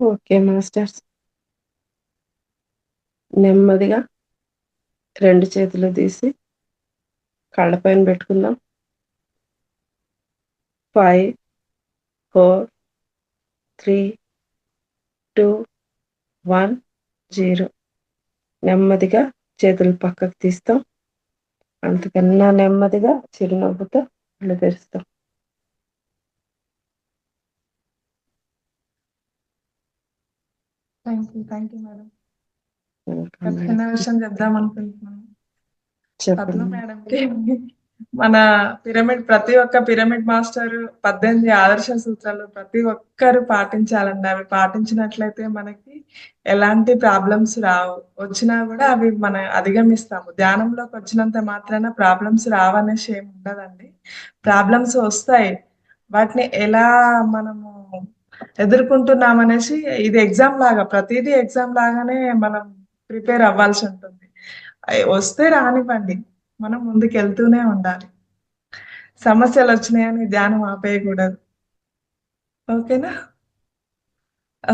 Okay masters. నెమ్మదిగా 2 చేతులు తీసి కళ్ళపైన పెట్టుకుందాం. 5, 4, 3, 2, 1, 0. నెమ్మదిగా చేతులు పక్కకు తీస్తాం. అంతకన్నా నెమ్మదిగా చిరునవ్వుతో కళ్ళు తెరుస్తాం. Thank you madam. వెల్కమ్ ఒక మేడం. చిన్న విషయం చెప్దాం అనుకుంటున్నాను. పద్మ చెప్పండి. మేడంకి మన ప్రతి ఒక్క పిరమిడ్ మాస్టర్ 18 ఆదర్శ సూత్రాలు ప్రతి ఒక్కరు పాటించాలండి. అవి పాటించినట్లయితే మనకి ఎలాంటి ప్రాబ్లమ్స్ రావు. వచ్చినా కూడా అవి మనం అధిగమిస్తాము. ధ్యానంలోకి వచ్చినంత మాత్రాన ప్రాబ్లమ్స్ రావనేసి ఏమి ఉండదండి. ప్రాబ్లమ్స్ వస్తాయి. వాటిని ఎలా మనము ఎదుర్కొంటున్నామనేసి ఇది ఎగ్జామ్ లాగా, ప్రతిదీ ఎగ్జామ్ లాగానే మనం ప్రిపేర్ అవ్వాల్సి ఉంటుంది. వస్తే రానివ్వండి, మనం ముందుకెళ్తూనే ఉండాలి. సమస్యలు వచ్చినాయని ధ్యానం ఆపేయకూడదు. ఓకేనా?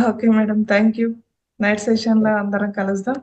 Okay madam, thank you. Night సెషన్లో అందరం కలుద్దాం.